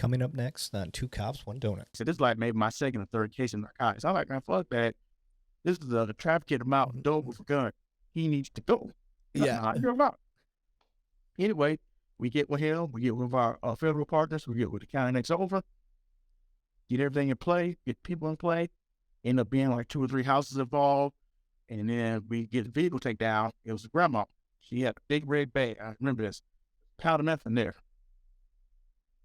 Coming up next on Two Cops, One Donut. So this is like maybe my second or third case in narcotics. I'm like, man, fuck that. This is the trafficking him out door with a gun. He needs to go. He's Yeah. like, nah, you're about. Anyway, we get with him. We get with our federal partners. We get with the county next over. Get everything in play. Get people in play. End up being like 2 or 3 houses involved. And then we get the vehicle taken down. It was a grandma. She had a big red bag. I remember this. Pound of meth in there.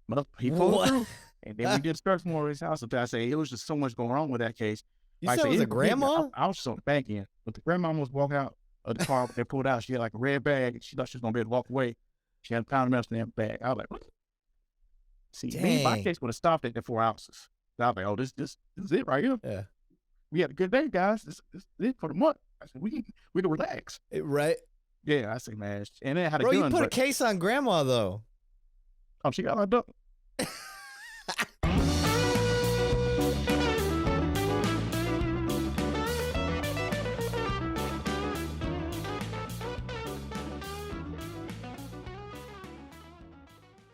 But he pulled through. And then we did search more of his house. I say it was just so much going on with that case. You said it was a grandma? I was just on the back end. But the grandma was walking out of the car. They pulled out. She had like a red bag. She thought she was going to be able to walk away. She had a pound of meth in that bag. I was like, what? See, me, my case would have stopped at the 4 ounces. So I was like, oh, this is it right here. Yeah. We had a good day, guys. This is it for the month. I said, we can relax. Right? Yeah, I said, man. And then I had a Bro, gun. you put a case on grandma, though. Oh, she got locked up.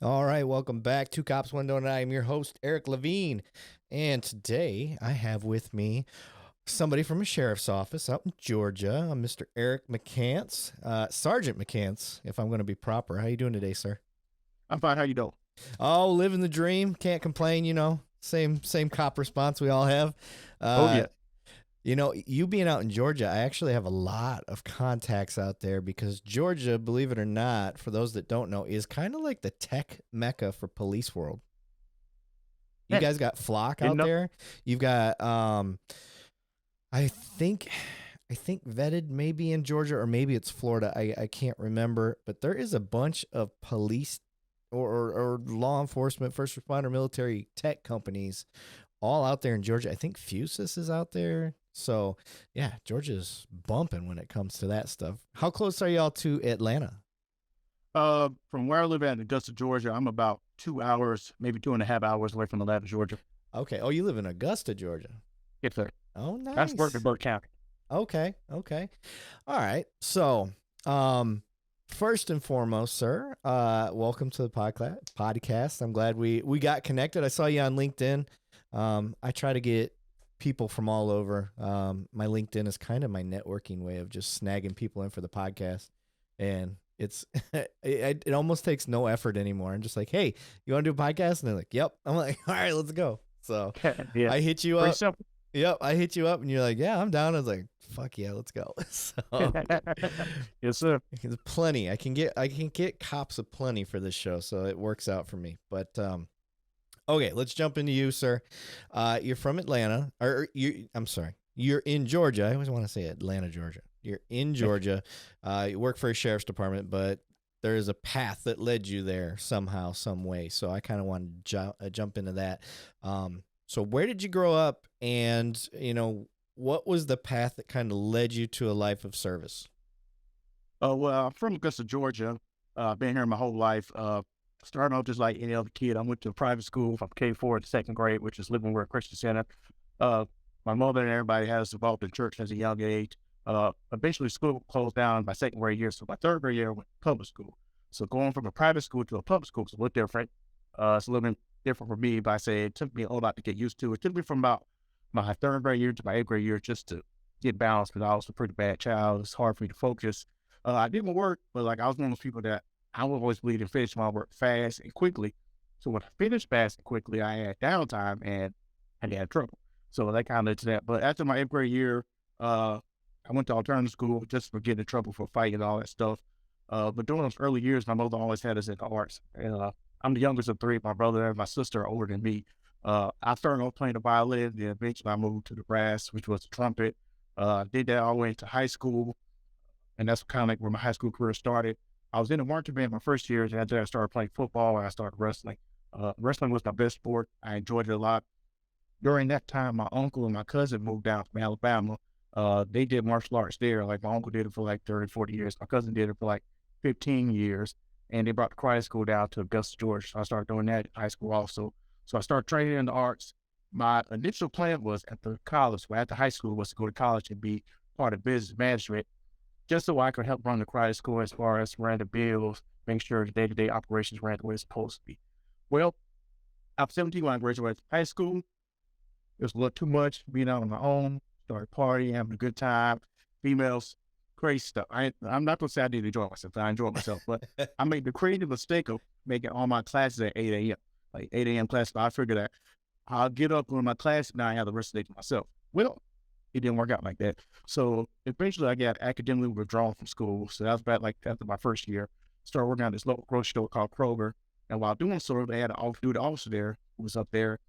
All right, welcome back. Two Cops, One Donut. I am your host, Eric Levine. And today I have with me somebody from a sheriff's office out in Georgia, Mr. Eric McCants, Sergeant McCants, if I'm going to be proper. How you doing today, sir? I'm fine. How you doing? Oh, living the dream. Can't complain, you know. Same cop response we all have. Oh, yeah. You know, you being out in Georgia, I actually have a lot of contacts out there because Georgia, believe it or not, for those that don't know, is kind of like the tech mecca for police world. You guys got Flock out there. You've got, I think Vetted maybe in Georgia or maybe it's Florida. I can't remember, but there is a bunch of police or law enforcement, first responder, military tech companies all out there in Georgia. I think Fusus is out there. So, yeah, Georgia's bumping when it comes to that stuff. How close are y'all to Atlanta? From where I live at in Augusta, Georgia, I'm about 2 hours, maybe 2.5 hours away from Atlanta, Georgia. Okay. Oh, you live in Augusta, Georgia. Yes, sir. Oh, nice. That's Burke in Burke County. Okay. All right. So, first and foremost, sir, welcome to the podcast. I'm glad we got connected. I saw you on LinkedIn. I try to get people from all over. My LinkedIn is kind of my networking way of just snagging people in for the podcast. And it's, it almost takes no effort anymore. I'm just like, hey, you want to do a podcast? And they're like, yep. I'm like, all right, let's go. So yeah. I hit you up. Simple. Yep. I hit you up and you're like, yeah, I'm down. I was like, fuck yeah, let's go. So, yes, sir. There's plenty. I can get cops of plenty for this show. So it works out for me. But, okay, let's jump into you, sir. You're from Atlanta, I'm sorry. You're in Georgia. I always want to say Atlanta, Georgia. You're in Georgia. You work for a sheriff's department, but there is a path that led you there somehow, some way. So I kind of want to jump into that. So where did you grow up, and what was the path that kind of led you to a life of service? Well, I'm from Augusta, Georgia. Been here my whole life. Starting off just like any other kid, I went to a private school from K4 to 2nd grade, which is Livingware Christian Center. My mother and everybody has involved in church as a young age. Eventually school closed down my 2nd grade year, so my 3rd grade year I went to public school. So going from a private school to a public school is a little different. It's a little bit different for me, but I say it took me a whole lot to get used to. It took me from about my 3rd grade year to my 8th grade year just to get balanced, because I was a pretty bad child. It's hard for me to focus. I didn't work, but like I was one of those people that I would always believe in finish my work fast and quickly. So when I finished fast and quickly, I had downtime and I had trouble. So that kind of led to that. But after my 8th grade year, I went to alternative school just for getting in trouble for fighting and all that stuff. But during those early years, my mother always had us in the arts. And I'm the youngest of 3. My brother and my sister are older than me. I started off playing the violin, then eventually I moved to the brass, which was the trumpet. Did that all the way into high school. And that's kind of like where my high school career started. I was in the marching band my first year, and after that I started playing football and I started wrestling. Wrestling was my best sport. I enjoyed it a lot. During that time, my uncle and my cousin moved down from Alabama. They did martial arts there. Like my uncle did it for like 30, 40 years. My cousin did it for like 15 years. And they brought the karate school down to Augusta, Georgia. So I started doing that in high school also. So I started training in the arts. My initial plan was after high school, was to go to college and be part of business management, just so I could help run the karate school as far as run the bills, make sure the day-to-day operations ran the way it's supposed to be. Well, I was 17 when I graduated from high school. It was a little too much being out on my own, started partying, having a good time, females, crazy stuff. I'm not gonna say I didn't enjoy myself. I enjoyed myself, but I made the creative mistake of making all my classes at 8 a.m. Like 8 a.m. class. But I figured that I'll get up on my class and I have the rest of the day to myself. Well, it didn't work out like that. So eventually I got academically withdrawn from school. So that was about like after my first year. Started working at this local grocery store called Kroger. And while doing so, they had an off-duty officer there who was up there.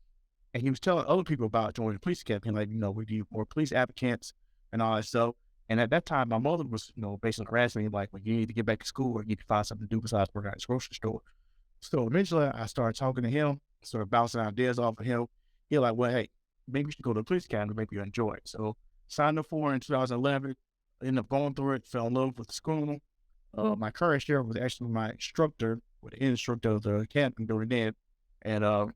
And he was telling other people about joining the police academy, like, we need more police applicants and all that stuff. And at that time, my mother was, basically harassing me, like, well, you need to get back to school or you need to find something to do besides working at this grocery store. So eventually I started talking to him, started bouncing ideas off of him. He like, well, hey, maybe you should go to the police academy, maybe you enjoy it. So signed up for it in 2011, ended up going through it, fell in love with the school. My current sheriff was actually my instructor, with the instructor of the academy during then. And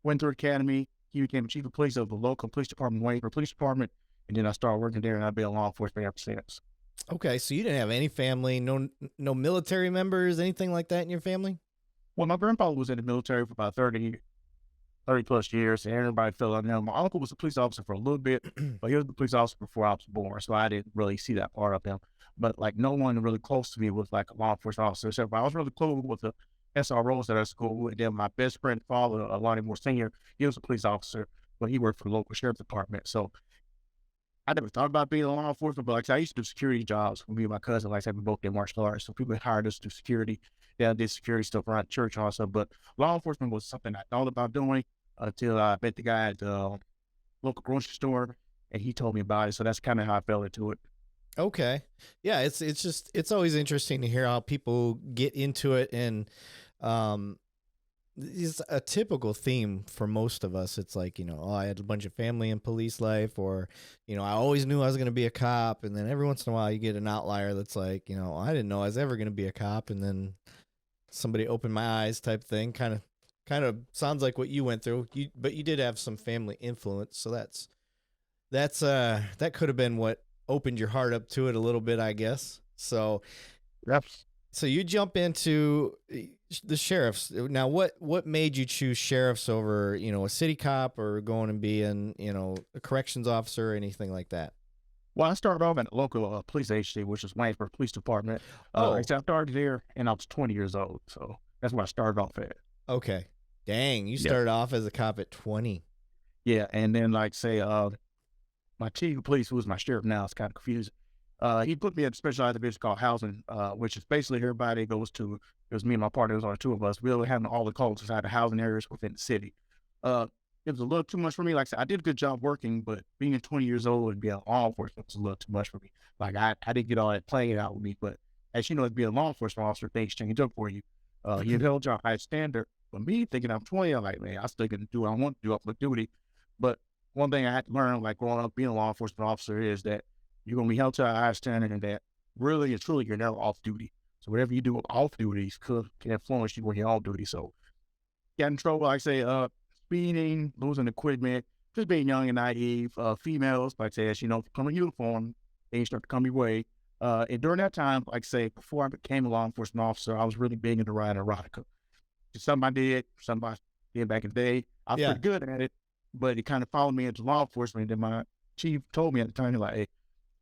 went through academy. He became the chief of police of the local police department, Waynesboro Police Department. And then I started working there and I've been a law enforcement ever since. Okay, so you didn't have any family, no military members, anything like that in your family? Well, my grandfather was in the military for about 30 plus years, and everybody fell under him. My uncle was a police officer for a little bit, but he was the police officer before I was born, so I didn't really see that part of him. But like no one really close to me was like a law enforcement officer. So I was really close with the SROs at our school, and then my best friend, father, Lonnie Moore Sr., he was a police officer, but he worked for the local sheriff's department. So I never thought about being a law enforcement, but like I said, I used to do security jobs with me and my cousin. Like I said, we both did martial arts, so people hired us to do security. Yeah, I did security stuff around the church also, but law enforcement was something I thought about doing until I met the guy at the local grocery store, and he told me about it. So that's kind of how I fell into it. Okay. Yeah, it's always interesting to hear how people get into it, and it's a typical theme for most of us. It's like, oh, I had a bunch of family in police life, or, I always knew I was going to be a cop. And then every once in a while you get an outlier that's like, I didn't know I was ever going to be a cop. And then somebody opened my eyes type thing. Kind of sounds like what you went through. But you did have some family influence. So that could have been what opened your heart up to it a little bit, I guess. So, Yep. So you jump into the sheriffs. Now, what made you choose sheriffs over, a city cop or going and being, a corrections officer or anything like that? Well, I started off at a local police agency, which is Waynesboro Police Department. Oh, I started there, and I was 20 years old, so that's where I started off at. Okay. Dang, you Yep. started off as a cop at 20. Yeah, and then like say, my chief of police, who was my sheriff now, it's kind of confusing. He put me at a specialized division called housing, which is basically everybody goes to. It was me and my partner. It was only two of us. We were having all the calls inside the housing areas within the city. It was a little too much for me. Like I said, I did a good job working, but being 20 years old and being law enforcement was a little too much for me. Like I didn't get all that playing out with me. But as you know, as being a law enforcement officer, things change up for you. You held your high standard. But me thinking I'm 20, I'm like, man, I still can do what I want to do up with duty. But one thing I had to learn, like growing up being a law enforcement officer, is that you're going to be held to a high standard, and that really and truly you're never off duty. So whatever you do off duties can influence you when you're on duty. So got in trouble, like I say, speeding, losing equipment, just being young and naive. Females, like I say, as you know, come in uniform, they start to come your way. And during that time, like I say, before I became a law enforcement officer, I was really big into writing erotica. It's something I did, something I did back in the day. I was pretty good at it, but it kind of followed me into law enforcement. And then my chief told me at the time, like, hey,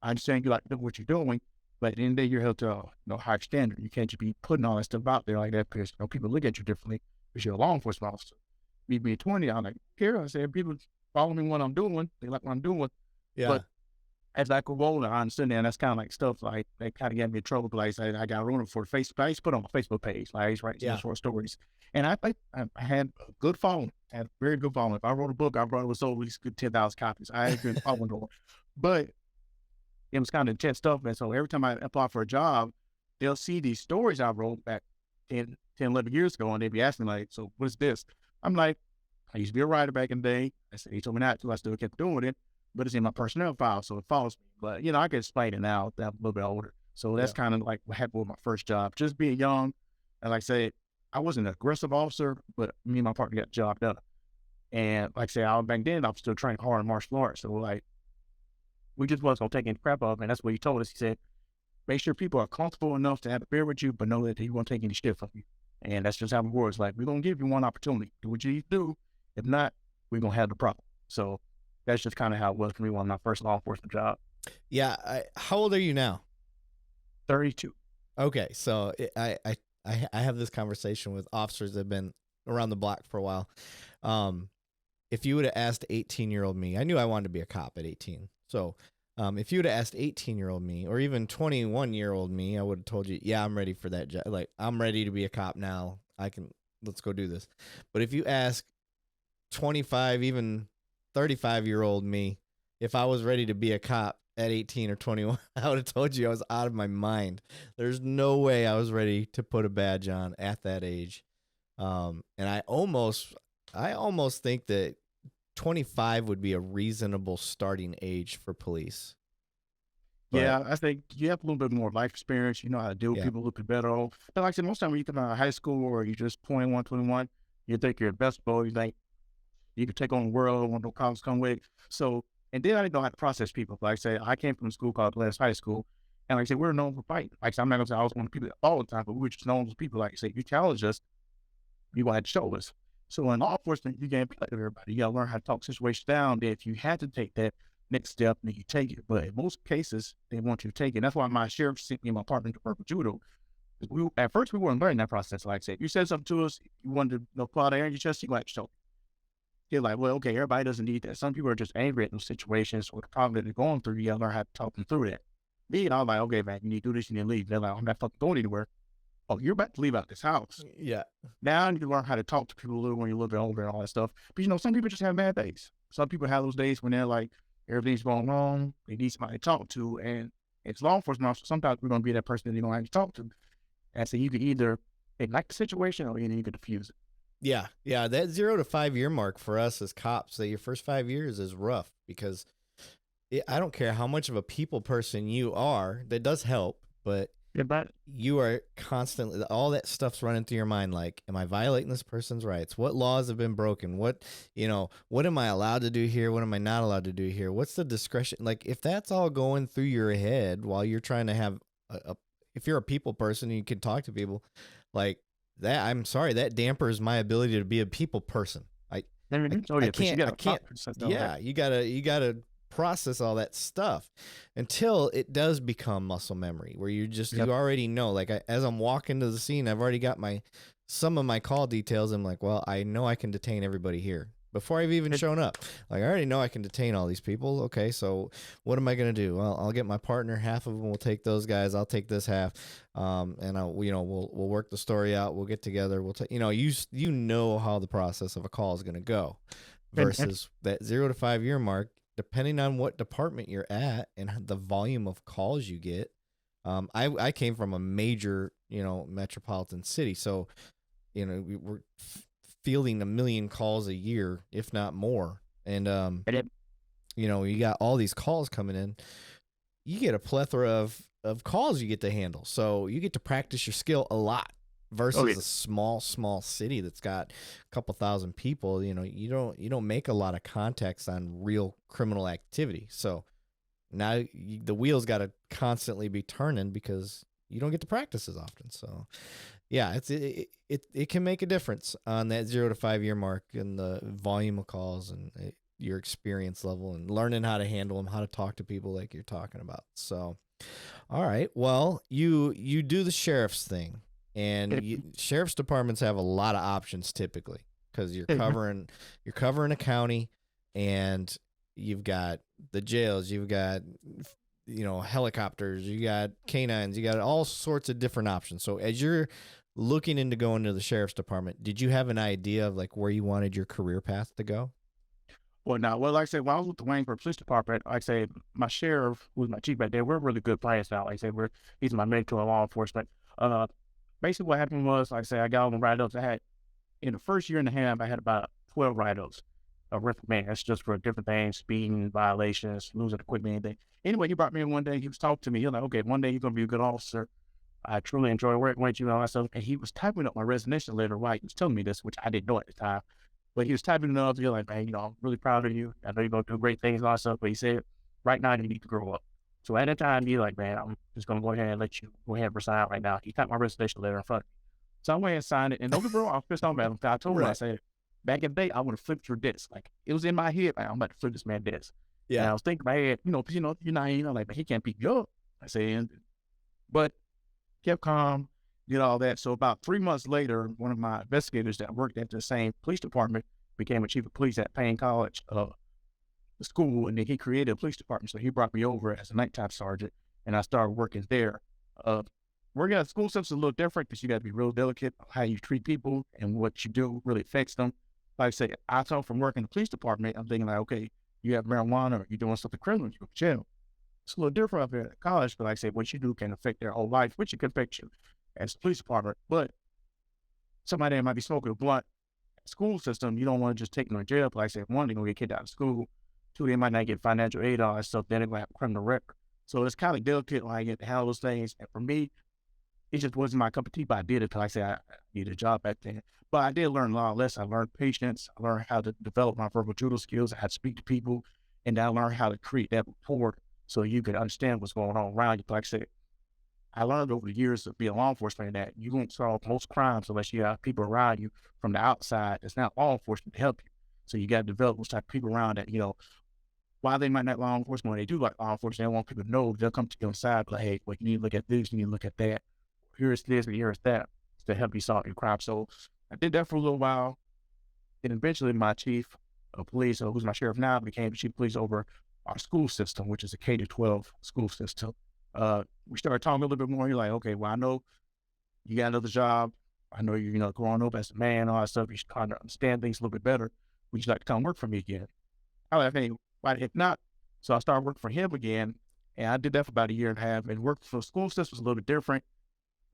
I understand you like to do what you're doing, but at the end of the day, you're held to a high standard. You can't just be putting all that stuff out there like that because people look at you differently because you're a law enforcement officer. Me being 20, I'm like, here, I said, people follow me what I'm doing. They like what I'm doing. Yeah. But as I go older, I understand that. And that's kind of like stuff like that kind of got me in trouble. Like I got ruined for Facebook. I used to put on my Facebook page. Like I used to write some short stories. And I had a good following. I had a very good following. If I wrote a book, I wrote it was sold at least good 10,000 copies. I had good following on. But it was kind of intense stuff. And so every time I apply for a job, they'll see these stories I wrote back 10, 11 years ago. And they'd be asking like, so what's this? I'm like, I used to be a writer back in the day. I said, he told me not to. I still kept doing it, but it's in my personnel file, so it follows me. But, I can explain it now that I'm a little bit older. So that's kind of like what happened with my first job. Just being young. And like I said, I wasn't an aggressive officer, but me and my partner got the job done. And like I said, back then, I was still training hard in martial arts. So like, we just wasn't going to take any crap off. And that's what he told us. He said, make sure people are comfortable enough to have a beer with you, but know that he won't take any shit from you. And that's just how it works. Like, we're going to give you one opportunity. Do what you need to do. If not, we're going to have the problem. So that's just kind of how it was for me on my first law enforcement job. Yeah. How old are you now? 32. Okay, so I have this conversation with officers that have been around the block for a while. If you would have asked 18-year-old me, I knew I wanted to be a cop at 18. So if you would have asked 18-year-old me or even 21-year-old me, I would have told you, yeah, I'm ready for that job. Like, I'm ready to be a cop now. Let's go do this. But if you ask 25, even 35-year-old me, if I was ready to be a cop at 18 or 21, I would have told you I was out of my mind. There's no way I was ready to put a badge on at that age. And I almost think that 25 would be a reasonable starting age for police. But, yeah, I think you have a little bit more life experience. You know how to deal with people a little bit better. But like I said, most time when you come out of high school or you're just 21, 21, you think you're the best boy. You think you can take on the world, want no problems come with. So, and then I didn't know how to process people. Like I say, I came from a school called Glass High School. And like I said, we're known for fighting. Like I said, I'm not going to say I was one of the people all the time, but we were just known as people. Like I say, you challenge us, you want to show us. So in law enforcement, you can't be like everybody. You got to learn how to talk situations down. That if you had to take that next step, then you take it. But in most cases, they want you to take it. That's why my sheriff sent me and my partner to Burke Judo. At first, we weren't learning that process. Like I said, if you said something to us, you wanted to pull out air in your chest, you like show. You're like, well, okay, everybody doesn't need that. Some people are just angry at those situations or the problem that they're going through. You got to learn how to talk them through that. Me, and I was like, okay, man, you need to do this, you need to leave. They're like, I'm not fucking going anywhere. Oh, you're about to leave out this house. yeah. Now you learn how to talk to people a little when you're a little bit older and all that stuff. But you know, some people just have bad days. Some people have those days when they're like, everything's going wrong. They need somebody to talk to. And it's law enforcement officer. Sometimes we're going to be that person that you don't have to talk to. And so you can either ignite the situation or you can diffuse it. Yeah. Yeah. That 0 to 5 year mark for us as cops, that your first 5 years is rough because I don't care how much of a people person you are, that does help, but you are constantly, all that stuff's running through your mind. Like, am I violating this person's rights? What laws have been broken? What am I allowed to do here? What am I not allowed to do here? What's the discretion? Like, if that's all going through your head while you're trying to have if you're a people person and you can talk to people like that, I'm sorry, that dampers my ability to be a people person. I can't. Yeah, you gotta process all that stuff until it does become muscle memory where you already know. Like, as I'm walking to the scene, I've already got some of my call details. I'm like, well, I know I can detain everybody here before I've even shown up. Like, I already know I can detain all these people. Okay, so what am I gonna do? Well, I'll get my partner. Half of them will take those guys. I'll take this half, and we'll work the story out. We'll get together. We'll take you know how the process of a call is gonna go, versus that 0 to 5 year mark. Depending on what department you're at and the volume of calls you get. I came from a major, metropolitan city. So, we were fielding 1 million calls a year, if not more. And, you got all these calls coming in. You get a plethora of calls you get to handle. So you get to practice your skill a lot. Versus a small city that's got a couple thousand people, you don't make a lot of contacts on real criminal activity. So now the wheels got to constantly be turning because you don't get to practice as often. So yeah, it can make a difference on that 0 to 5 year mark and the volume of calls and your experience level and learning how to handle them, how to talk to people like you're talking about. So, all right, well, you do the sheriff's thing. And sheriff's departments have a lot of options typically because you're covering a county, and you've got the jails, you've got helicopters, you got canines, you got all sorts of different options. So as you're looking into going to the sheriff's department, did you have an idea of like where you wanted your career path to go? Well, like I said, when I was with the Waynesburg Police Department, like I say, my sheriff, who was my chief back there, we're really good players now. Like I say, he's my mentor in law enforcement. Basically what happened was, like I say, I got all the write-ups. In the first year and a half, I had about 12 write-ups of reprimand. That's just for different things, speeding, violations, losing equipment, anything. Anyway, he brought me in one day. He was talking to me. He was like, okay, one day you're going to be a good officer. I truly enjoy working with you and all that stuff. And he was typing up my resignation letter, right? He was telling me this, which I didn't know at the time. But he was typing it up. He's like, man, I'm really proud of you. I know you're going to do great things and all that stuff. But he said, right now, you need to grow up. So at that time, he's like, man, I'm just going to go ahead and let you go ahead and resign right now. He typed my resignation letter in front of me. So I went and signed it. And don't get me wrong, I was pissed off at him. I told him, I Right. said, back in the day, I would have flipped your desk. Like it was in my head, like, I'm about to flip this man's desk. And Yeah. I was thinking in my head, 'cause you're not, like, man, he can't beat you up. I said, but kept calm, did all that. So about 3 months later, one of my investigators that worked at the same police department became a chief of police at Payne College, the school, and then he created a police department. So he brought me over as a nighttime sergeant, and I started working there. Uh, Working at a school system is a little different because you got to be real delicate on how you treat people and what you do really affects them. Like I say, I come from working in the police department. I'm thinking like, okay, you have marijuana or you're doing something criminal, you go to jail. It's a little different up here at college, but like I say, what you do can affect their whole life, which it could affect you as a police department. But somebody that might be smoking a blunt school system, you don't want to just take them to jail. But like I said, one, they're going to get kicked out of school. Two, they might not get financial aid, all that stuff. Then they're going to have a criminal record. So it's kind of delicate when I get to handle those things. And for me, it just wasn't my cup of tea, but I did it because like I said, I needed a job back then. But I did learn a lot of lessons. I learned patience. I learned how to develop my verbal judo skills. I had to speak to people. And I learned how to create that rapport so you can understand what's going on around you. Like I said, I learned over the years of being law enforcement that you won't solve most crimes unless you have people around you from the outside that's not law enforcement to help you. So you got to develop those type of people around that, while they might not law enforcement, when they do like law enforcement, they want people to know, they'll come to you on the side, like, hey, well, you need to look at this, you need to look at that. Here's this and here's that to help you solve your crime. So I did that for a little while. And eventually my chief of police, who's my sheriff now, became chief of police over our school system, which is a K to 12 school system. We started talking a little bit more. You're like, okay, well, I know you got another job. I know you're, growing up as a man, all that stuff. You should kind of understand things a little bit better. Would you like to come work for me again? I was like, hey, why if not? So I started working for him again. And I did that for about a year and a half. And working for the school system was a little bit different.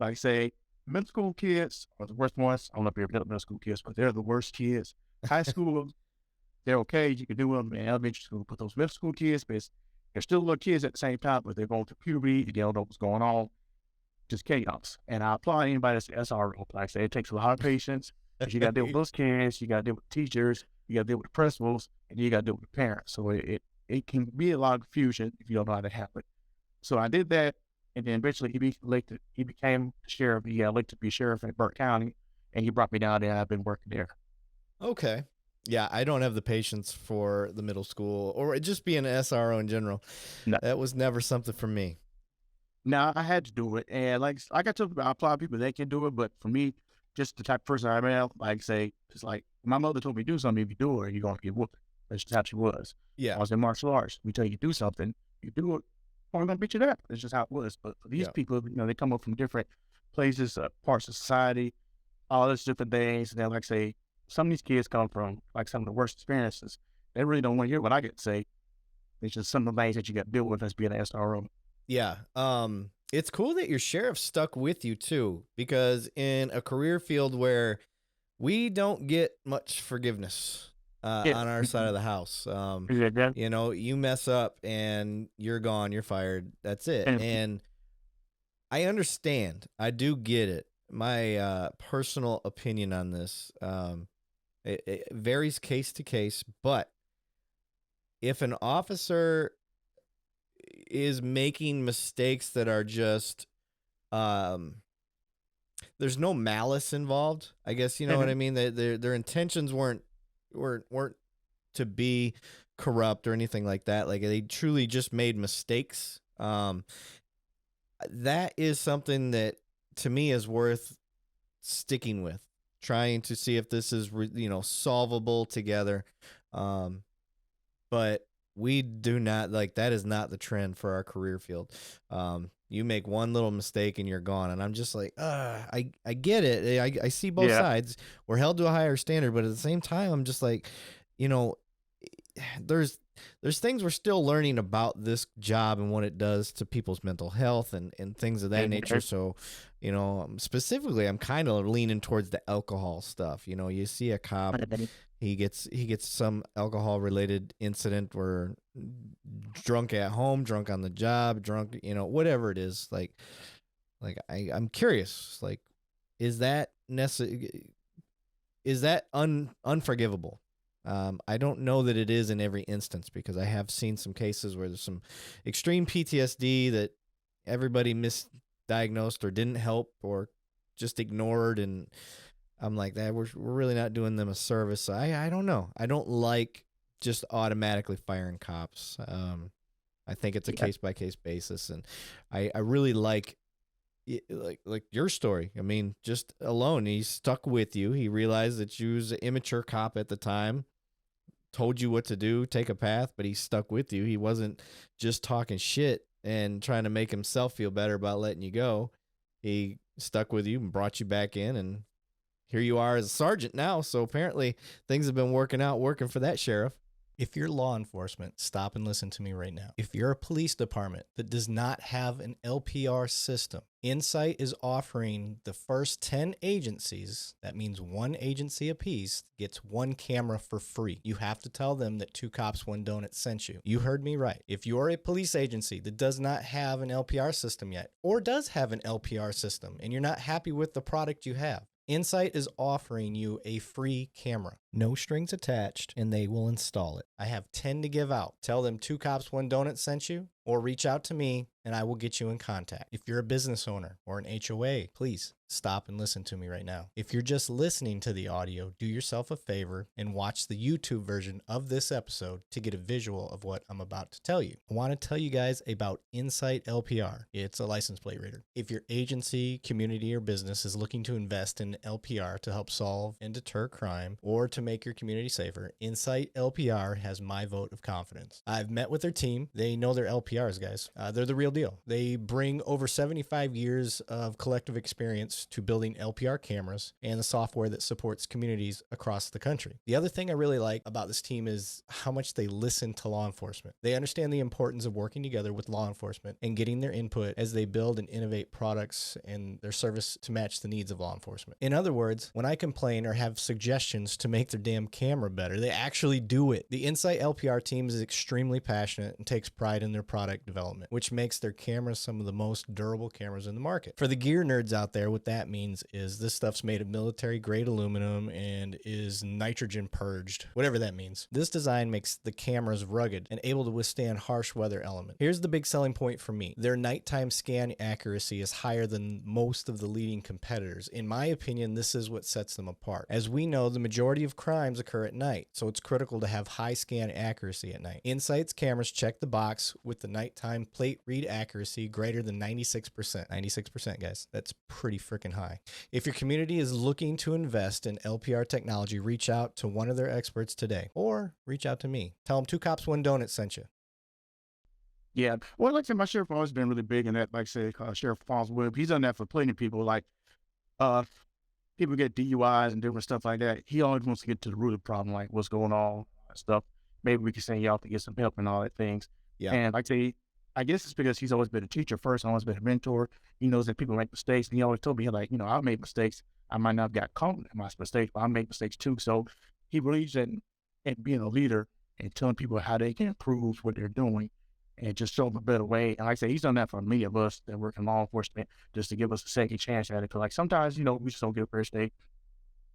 Like I say, middle school kids are the worst ones. I don't know if you're middle school kids, but they're the worst kids. High school, they're okay. You can do them in elementary school, but those middle school kids, because they're still little kids at the same time, but they're going through puberty. They don't know what's going on. Just chaos. And I applaud anybody that's SRO. Like I say, it takes a lot of patience because you got to deal with those kids, you got to deal with teachers, you got to deal with the principals, and you got to deal with the parents. So it can be a lot of confusion if you don't know how to handle it. So I did that. And then eventually he became sheriff. He got elected to be sheriff in Burke County, and he brought me down there. And I've been working there. Okay. Yeah, I don't have the patience for the middle school or just being an SRO in general. No. That was never something for me. Now I had to do it, and like I told people, I applaud people that can do it, but for me, just the type of person I am, like say, it's like my mother told me to do something. If you do it, you're gonna get whooped. That's just how she was. Yeah. I was in martial arts. We tell you to do something, you do it, or I'm gonna beat you there. That's just how it was. But for these Yeah. people, they come up from different places, parts of society, all these different things. And then, like say, some of these kids come from like some of the worst experiences. They really don't want to hear what I get to say. It's just some of the things that you got to deal with as being an SRO. Yeah. It's cool that your sheriff stuck with you too, because in a career field where we don't get much forgiveness Yeah. on our side of the house, Yeah. you mess up and you're gone, you're fired. That's it. And And I understand. I do get it. My personal opinion on this, it varies case to case, but if an officer is making mistakes that are just there's no malice involved, I guess, you know what I mean. Their intentions weren't to be corrupt or anything like that. Like they truly just made mistakes. That is something that to me is worth sticking with, trying to see if this is solvable together. But we do not, like, that is not the trend for our career field. You make one little mistake and you're gone. And I'm just like, I get it. I see both sides. We're held to a higher standard, but at the same time, I'm just like, there's things we're still learning about this job and what it does to people's mental health and things of that nature. So, specifically, I'm kind of leaning towards the alcohol stuff. You see a cop, he gets some alcohol related incident where drunk at home, drunk on the job, drunk, whatever it is. Like I'm curious, like, is that unforgivable? I don't know that it is in every instance, because I have seen some cases where there's some extreme PTSD that everybody misdiagnosed or didn't help or just ignored, and I'm like, that we're really not doing them a service. So I don't know. I don't like just automatically firing cops. I think it's a Yeah. case by case basis, and I really like your story. I mean, just alone, he stuck with you. He realized that you was an immature cop at the time, told you what to do, take a path, but he stuck with you. He wasn't just talking shit and trying to make himself feel better about letting you go. He stuck with you and brought you back in, and here you are as a sergeant now. So apparently things have been working for that sheriff. If you're law enforcement, stop and listen to me right now. If you're a police department that does not have an LPR system, Insight is offering the first 10 agencies, that means one agency apiece, gets one camera for free. You have to tell them that Two Cops, One Donut sent you. You heard me right. If you're a police agency that does not have an LPR system yet, or does have an LPR system, and you're not happy with the product you have, Insight is offering you a free camera. No strings attached, and they will install it. I have 10 to give out. Tell them Two Cops, One Donut sent you, or reach out to me, and I will get you in contact. If you're a business owner or an HOA, please stop and listen to me right now. If you're just listening to the audio, do yourself a favor and watch the YouTube version of this episode to get a visual of what I'm about to tell you. I want to tell you guys about Insight LPR. It's a license plate reader. If your agency, community, or business is looking to invest in LPR to help solve and deter crime or to make your community safer, Insight LPR has my vote of confidence. I've met with their team. They know their LPRs, guys. They're the real deal. They bring over 75 years of collective experience to building LPR cameras and the software that supports communities across the country. The other thing I really like about this team is how much they listen to law enforcement. They understand the importance of working together with law enforcement and getting their input as they build and innovate products and their service to match the needs of law enforcement. In other words, when I complain or have suggestions to make their damn camera better, they actually do it. The Insight LPR team is extremely passionate and takes pride in their product development, which makes their cameras some of the most durable cameras in the market. For the gear nerds out there, what that means is this stuff's made of military grade aluminum and is nitrogen purged, whatever that means. This design makes the cameras rugged and able to withstand harsh weather elements. Here's the big selling point for me. Their nighttime scan accuracy is higher than most of the leading competitors. In my opinion, this is what sets them apart. As we know, the majority of crimes occur at night, so it's critical to have high scan accuracy at night. Insight's cameras check the box with the nighttime plate read accuracy greater than 96%. 96%, guys. That's pretty freaking high. If your community is looking to invest in LPR technology, reach out to one of their experts today, or reach out to me. Tell them Two Cops, One Donut sent you. Yeah. Well, like I said, my sheriff always been really big in that. Like I said, Sheriff Fonz Webb, he's done that for plenty of people. Like, people get DUIs and different stuff like that. He always wants to get to the root of the problem, like what's going on and stuff. Maybe we can send you out to get some help and all that things. Yeah. And like I say, I guess it's because he's always been a teacher first, always been a mentor. He knows that people make mistakes. And he always told me, like, I made mistakes. I might not have got caught in my mistakes, but I make mistakes too. So he believes in being a leader and telling people how they can improve what they're doing and just show them a better way. And like I said, he's done that for many of us that work in law enforcement, just to give us a second chance at it. Because like sometimes, we just don't get a first day.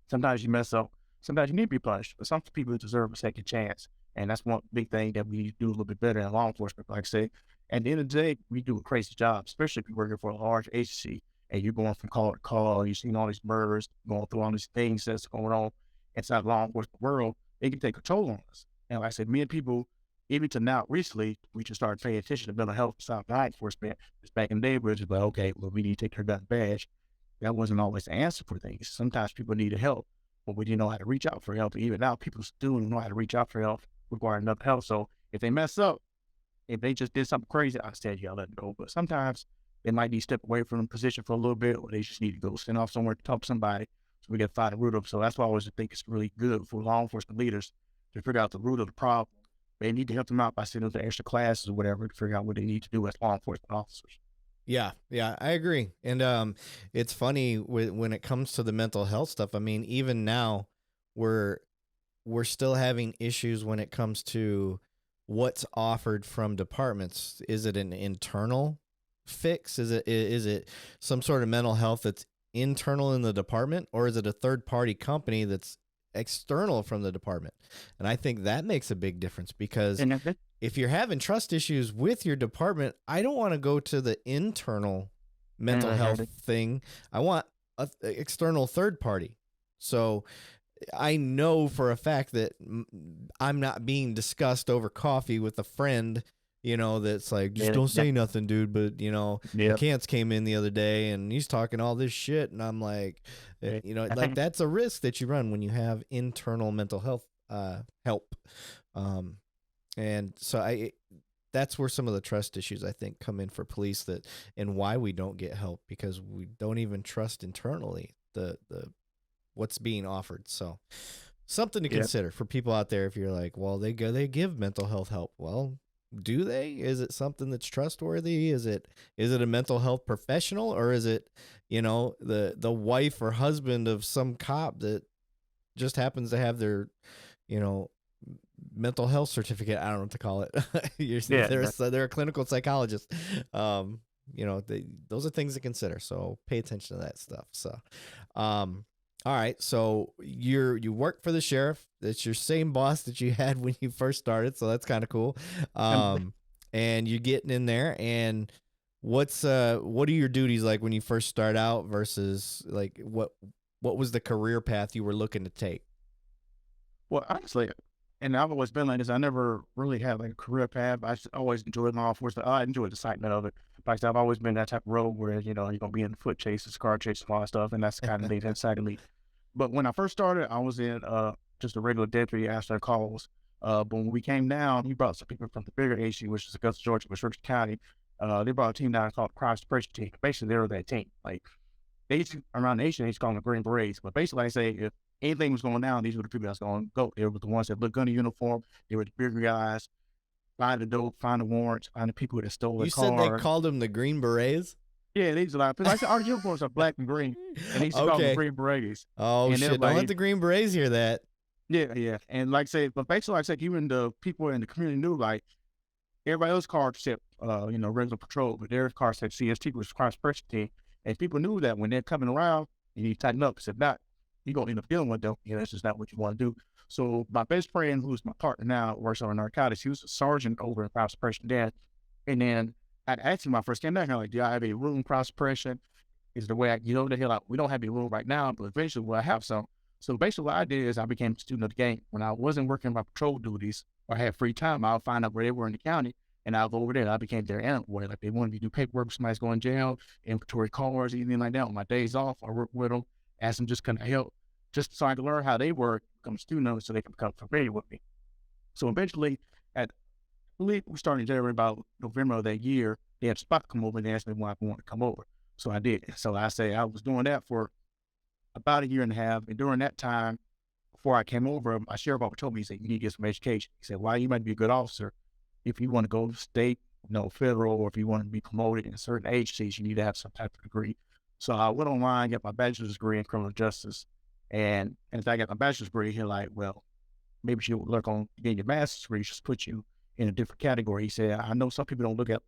Sometimes you mess up. Sometimes you need to be punished. But some people deserve a second chance. And that's one big thing that we need to do a little bit better in law enforcement. Like I say, at the end of the day, we do a crazy job, especially if you're working for a large agency and you're going from call to call, you're seeing all these murders, going through all these things that's going on inside the law enforcement world. It can take control on us. And like I said, many people, even to now recently, we just started paying attention to mental health inside law enforcement. Just back in the day, we were just like, okay, well, we need to take her gun badge. That wasn't always the answer for things. Sometimes people needed help, but we didn't know how to reach out for help. Even now, people still don't know how to reach out for help, requiring enough help. So if they mess up, if they just did something crazy, I said, yeah, let it go. But sometimes they might need to step away from the position for a little bit, or they just need to go send off somewhere to talk to somebody so we can find the root of it. So that's why I always think it's really good for law enforcement leaders to figure out the root of the problem. They need to help them out by sending them to extra classes or whatever to figure out what they need to do as law enforcement officers. Yeah, I agree. And it's funny when it comes to the mental health stuff. I mean, even now, we're still having issues when it comes to what's offered from departments. Is it an internal fix? Is it some sort of mental health that's internal in the department, or is it a third party company that's external from the department? And I think that makes a big difference, because if you're having trust issues with your department, I don't want to go to the internal mental health thing. I want external third party. So I know for a fact that I'm not being discussed over coffee with a friend, that's like, just don't say nothing, dude. But, McCants came in the other day and he's talking all this shit. And I'm like, like that's a risk that you run when you have internal mental health help. And so that's where some of the trust issues, I think, come in for police, and why we don't get help, because we don't even trust internally the what's being offered. So something to consider for people out there. If you're like, well, they give mental health help. Well, do they? Is it something that's trustworthy? Is it a mental health professional, or is it, the wife or husband of some cop that just happens to have their, mental health certificate? I don't know what to call it. They're a clinical psychologist. Those are things to consider. So pay attention to that stuff. So, all right. So you work for the sheriff. It's your same boss that you had when you first started. So that's kind of cool. And you're getting in there, and what are your duties like when you first start out versus like what was the career path you were looking to take? Well, honestly, and I've always been like this. I never really had like a career path. I always enjoyed law enforcement. I enjoyed the excitement of it. Like I've always been that type of road where, you're going to be in foot chases, car chases, all that stuff. And that's kind of the secondly. But when I first started, I was in just a regular deputy answering calls. But when we came down, he brought some people from the bigger agency, which is Augusta, Georgia, Richardson County. They brought a team down called the Crime Suppression Team. Basically, they were that team. Like, they around the nation, they used to call them the Green Berets. But basically, I say, if anything was going down, these were the people that's going to go. They were the ones that looked good in uniform. They were the bigger guys. Find the dope, find the warrants, find the people that stole the car. You said they called them the Green Berets? Yeah, these are like, I said, our uniforms are black and green. And they used to call them Green Berets. Oh, and shit. Don't let the Green Berets hear that. Yeah. And like I say, but basically, like I said, even the people in the community knew, like, everybody else's car said, regular patrol, but their car said CST, which was Crime Suppression Team. And people knew that when they're coming around, you need to tighten up. Because if not, you're going to end up dealing with them. That's just not what you want to do. So my best friend, who's my partner now, works on Narcotics. He was a sergeant over in crime suppression then. And then I asked him when I first came back, I'm like, do I have a room crime suppression? Is the way I get over there? Like, we don't have a room right now, but eventually we'll have some. So basically what I did is I became a student of the game. When I wasn't working my patrol duties or had free time, I'll find out where they were in the county and I'll go over there. I became their animal boy. Like, they wanted me to do paperwork, somebody's going to jail, inventory cars, anything like that. On my days off, I work with them, ask them just kind of help, just so I can learn how they work, become a student of it, so they can become familiar with me. So eventually, I believe we started in January, about November of that year, they had Spot come over and asked me why I wanted to come over. So I did. So I was doing that for about a year and a half. And during that time, before I came over, my sheriff told me, he said, you need to get some education. He said, why, you might be a good officer. If you want to go state, federal, or if you want to be promoted in certain agencies, you need to have some type of degree. So I went online, got my bachelor's degree in criminal justice. And as I got my bachelor's degree, he's like, well, maybe you work on getting your master's degree, just put you in a different category. He said, I know some people don't look at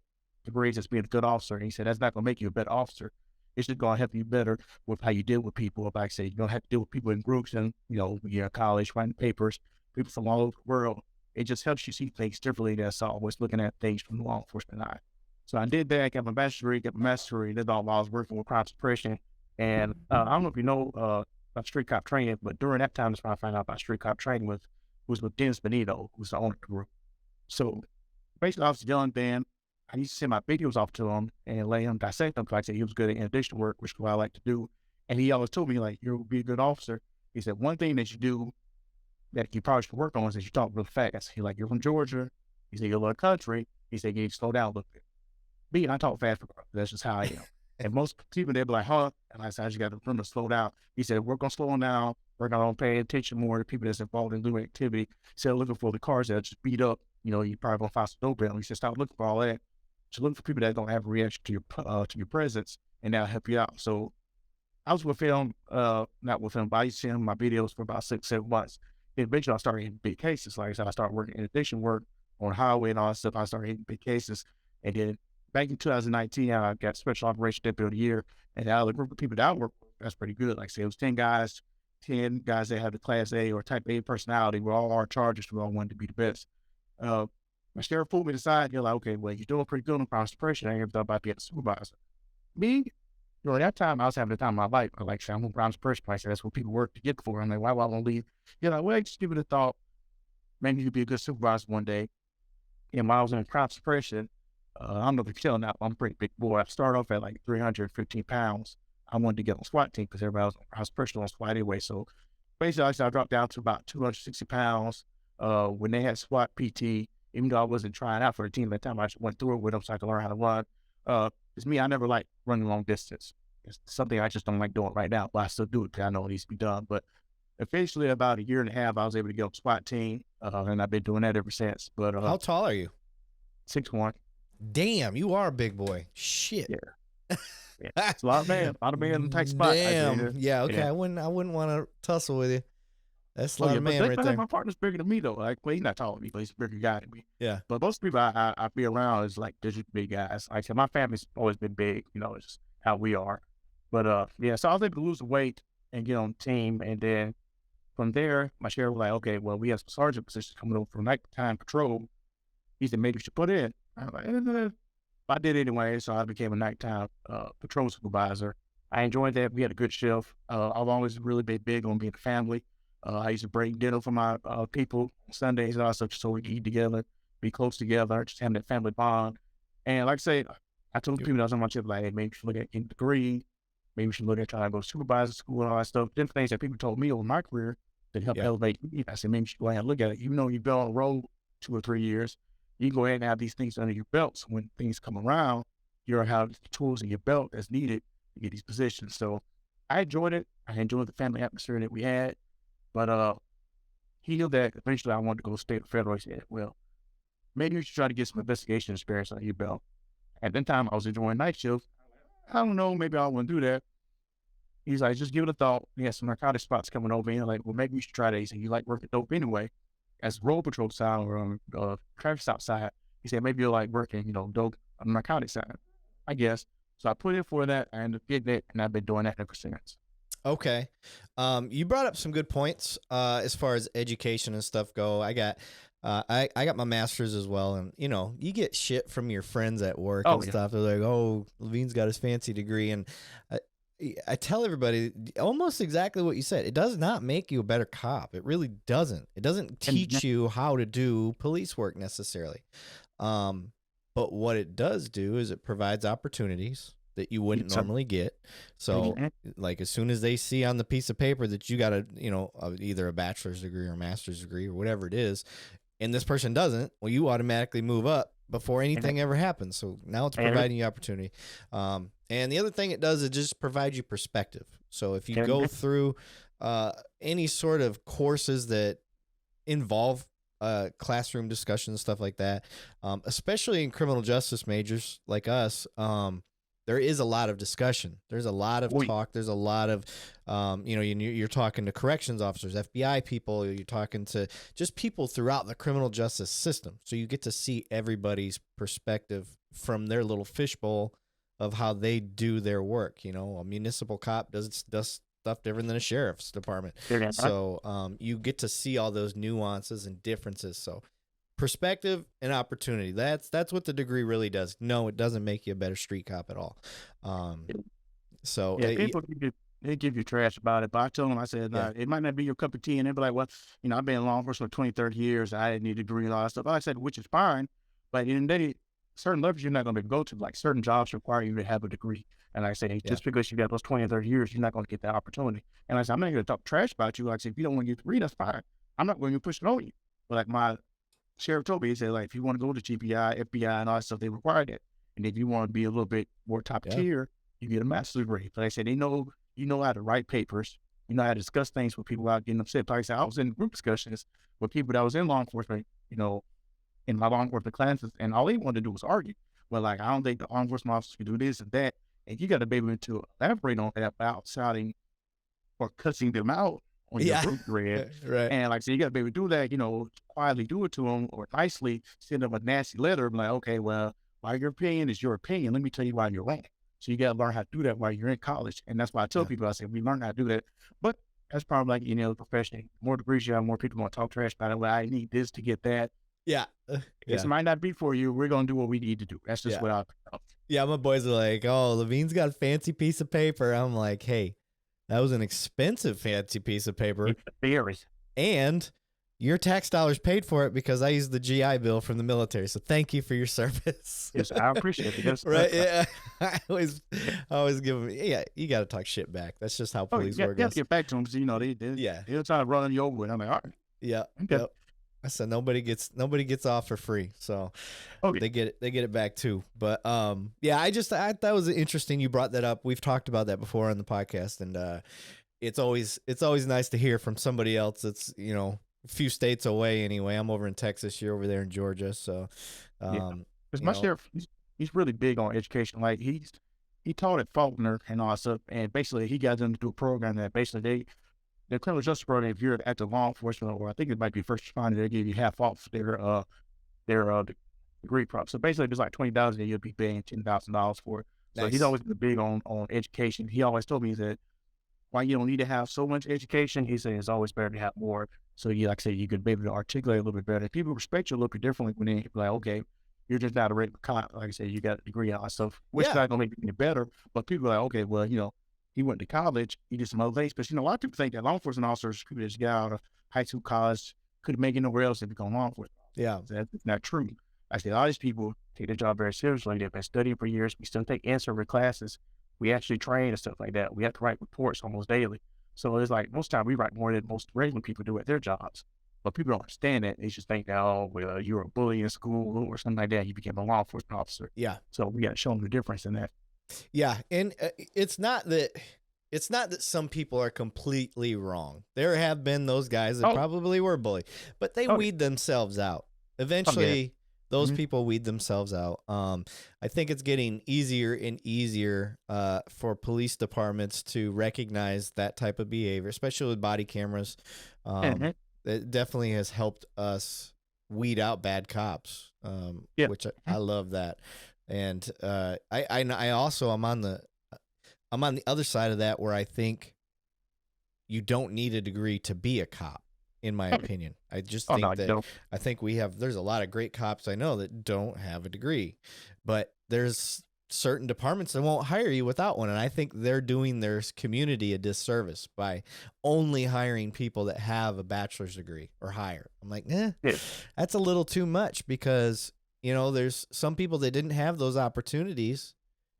degrees as being a good officer. And he said, that's not going to make you a better officer. It's just going to help you better with how you deal with people. Like I said, you're going to have to deal with people in groups and, you're in college, writing papers, people from all over the world. It just helps you see things differently. That's always looking at things from the law enforcement eye. So I did that, got my bachelor's degree, got my master's degree. That's all while I was working with crime suppression. And I don't know if you know about street cop training, but during that time, that's when I found out about street cop training was with Dennis Benito, who's the owner of the group. So basically, I was young then. I used to send my videos off to him and let him dissect them. Because like I said, he was good at interdiction work, which is what I like to do. And he always told me, like, you'll be a good officer. He said, one thing that you do that you probably should work on is that you talk real fast. He's like, you're from Georgia. He said, you're a little country. He said, you need to slow down a little bit. Me, I talk fast. That's just how I am. And most people, they'll be like, huh? And I said, I just got to remember to slow down. He said, we're going to slow them down. We're going to pay attention more to people that's involved in doing activity. He said, looking for the cars that just beat up. You probably going to find some dope bill. He said, stop looking for all that. Just look for people that don't have a reaction to your presence, and that'll help you out. So I was with him, not with him, but I used to see him in my videos for about 6-7 months. And eventually I started hitting big cases. Like I said, I started working in addiction work on highway and all that stuff. I started hitting big cases. And then back in 2019, I got Special Operations Deputy of the Year. And out of the group of people that I work with, that's pretty good. Like I said, it was 10 guys that have the Class A or Type A personality. We're all our charges. We all wanted to be the best. My sheriff pulled me aside. You're like, okay, well, you're doing pretty good on crime suppression. I ain't ever thought about being a supervisor. Me, during that time, I was having the time of my life. Like, say, I'm a Browns person. I said, that's what people work to get for. I'm like, why would I want to leave? You're like, well, just give it a thought. Maybe you could be a good supervisor one day. And while I was in crop suppression, I don't know if you're telling now, I'm a pretty big boy. I started off at like 315 pounds. I wanted to get on SWAT team because everybody was on crop suppression on SWAT anyway. So basically, I dropped down to about 260 pounds. When they had SWAT PT, even though I wasn't trying out for the team at the time, I just went through it with them so I could learn how to run. It's me, I never like running long distance. It's something I just don't like doing right now, but I still do it because I know it needs to be done. But eventually, about a year and a half, I was able to get on SWAT team, and I've been doing that ever since. But How tall are you? 6'1". Damn, you are a big boy. Shit. Yeah. Yeah. It's a lot of man in the tight spot. Damn. Yeah. Okay. I wouldn't want to tussle with you. That's a lot of man right there. My partner's bigger than me though. Like, well, he's not taller than me, but he's a bigger guy than me. Yeah. But most people I be around is like just big guys. Like I said, my family's always been big. You know, it's just how we are. But yeah. So I was able to lose the weight and get on the team, and then from there, my sheriff was like, okay, well, we have some sergeant positions coming over for nighttime patrol. He said, maybe you should put in. I was like, I did anyway, so I became a nighttime patrol supervisor. I enjoyed that. We had a good shift. I've always really been big on being a family. I used to break dinner for my people Sundays also, so we could eat together, be close together, just having that family bond. And like I say, I told people that was on my shift, like, hey, maybe you should look at getting a degree. Maybe you should look at trying to go to supervisor school and all that stuff. Different things that people told me over my career that helped elevate me. I said, maybe you should go ahead and look at it. Even though you've been on the road 2 or 3 years, you can go ahead and have these things under your belt. So when things come around, you'll have the tools in your belt that's needed to get these positions. So I enjoyed it. I enjoyed the family atmosphere that we had. But he knew that eventually I wanted to go state or federal. He said, well, maybe you should try to get some investigation experience under your belt. At that time, I was enjoying night shift. I don't know, maybe I wouldn't do that. He's like, just give it a thought. He has some narcotic spots coming over in. Like, well, maybe you should try that. He said, you like working dope anyway. As road patrol side or traffic stop side, he said, maybe you'll like working, dope on the narcotic side, I guess. So I put in for that. I ended up getting it, and I've been doing that ever since. Okay. You brought up some good points as far as education and stuff go. I got my master's as well, and you get shit from your friends at work and stuff. They're like, "Oh, Levine's got his fancy degree," and I tell everybody almost exactly what you said. It does not make you a better cop. It really doesn't. It doesn't teach you how to do police work necessarily. But what it does do is it provides opportunities that you wouldn't normally get. So like as soon as they see on the piece of paper that you got either a bachelor's degree or a master's degree or whatever it is, and this person doesn't, well, you automatically move up before anything ever happens. So now it's providing you opportunity. And the other thing it does is just provide you perspective. So if you go through any sort of courses that involve classroom discussion, stuff like that, especially in criminal justice majors like us, there is a lot of discussion. There's a lot of talk. There's a lot of, you're talking to corrections officers, FBI people. You're talking to just people throughout the criminal justice system. So you get to see everybody's perspective from their little fishbowl of how they do their work. A municipal cop does stuff different than a sheriff's department. So you get to see all those nuances and differences. So perspective and opportunity. That's what the degree really does. No, it doesn't make you a better street cop at all. So people they give you trash about it, but I told them, I said, it might not be your cup of tea, and they'd be like, well, I've been in law enforcement for 20, 30 years. I didn't need a degree and all that stuff. I said, which is fine, but in the day, certain levels you're not going to go to. Like certain jobs require you to have a degree. And I say, just because you got those 20 or 30 years, you're not going to get that opportunity. And I said, I'm not going to talk trash about you. Like I said, if you don't want to get a degree, that's fine. I'm not going to push it on you. But like my sheriff told me, he said, like, if you want to go to GPI, FBI, and all that stuff, they require that. And if you want to be a little bit more top tier, you get a master's degree. But I said, you know how to write papers. You know how to discuss things with people without getting upset. Like I said, I was in group discussions with people that was in law enforcement, in my law enforcement classes, and all they wanted to do was argue. Well, like, I don't think the law enforcement officers can do this and that. And you got to be able to elaborate on that without shouting or cussing them out on your group thread. Right. And like, so you got to be able to do that, quietly do it to them or nicely send them a nasty letter. I'm like, okay, well, while your opinion is your opinion, let me tell you why you're wrong. So you got to learn how to do that while you're in college. And that's why I tell people, I say, we learn how to do that. But that's probably like, the profession. More degrees you have, more people want to talk trash about it. Well, I need this to get that. Yeah. This might not be for you. We're gonna do what we need to do. That's just Yeah. what I. Yeah, my boys are like, oh, Levine's got a fancy piece of paper. I'm like, hey, that was an expensive fancy piece of paper. Very. And your tax dollars paid for it because I used the GI Bill from the military. So thank you for your service. Yes, I appreciate it. Yes, Right? Yeah. I always give them, yeah, you got to talk shit back. That's just how police work. You have to get back to them because, you know, they're trying to run you over. And I'm like, all right. Yeah. Okay. Yep. I said nobody gets off for free, so they get it back too. But yeah, I thought it was interesting you brought that up. We've talked about that before on the podcast, and it's always nice to hear from somebody else that's, you know, a few states away. Anyway, I'm over in Texas, you're over there in Georgia, so because my sheriff, he's really big on education. Like he taught at Faulkner and all that stuff, and basically he got them to do a program that basically the criminal justice program, if you're at the law enforcement, or I think it might be first responder, they give you half off their degree prop. So basically, if it's like $20,000, you'll be paying $10,000 for it. So Nice. he's always been big on education. He always told me that while you don't need to have so much education, he said it's always better to have more. So you, like I say, you could be able to articulate a little bit better. People respect you a little bit differently when they be like, okay, you're just not a regular cop. Like I said, you got a degree and all that stuff, which is not gonna make you any better. But people are like, okay, well, you know, he went to college, he did some other things. But, you know, a lot of people think that law enforcement officers, people that just get out of high school, college, couldn't make it nowhere else to become law enforcement. Yeah. That's not true. I say a lot of these people take their job very seriously. They've been studying for years. We still take answer classes. We actually train and stuff like that. We have to write reports almost daily. So it's like most time we write more than most regular people do at their jobs. But people don't understand that. They just think that, oh, well, you were a bully in school or something like that. You became a law enforcement officer. Yeah. So we got to show them the difference in that. Yeah. And it's not that some people are completely wrong. There have been those guys that probably were bullied, but they weed themselves out. Eventually, those people weed themselves out. I think it's getting easier and easier for police departments to recognize that type of behavior, especially with body cameras. It definitely has helped us weed out bad cops, which I love that. And I also I'm on the other side of that, where I think you don't need a degree to be a cop, in my opinion. I just think I think there's a lot of great cops I know that don't have a degree, but there's certain departments that won't hire you without one. And I think they're doing their community a disservice by only hiring people that have a bachelor's degree or higher. I'm like, that's a little too much, because, you know, there's some people that didn't have those opportunities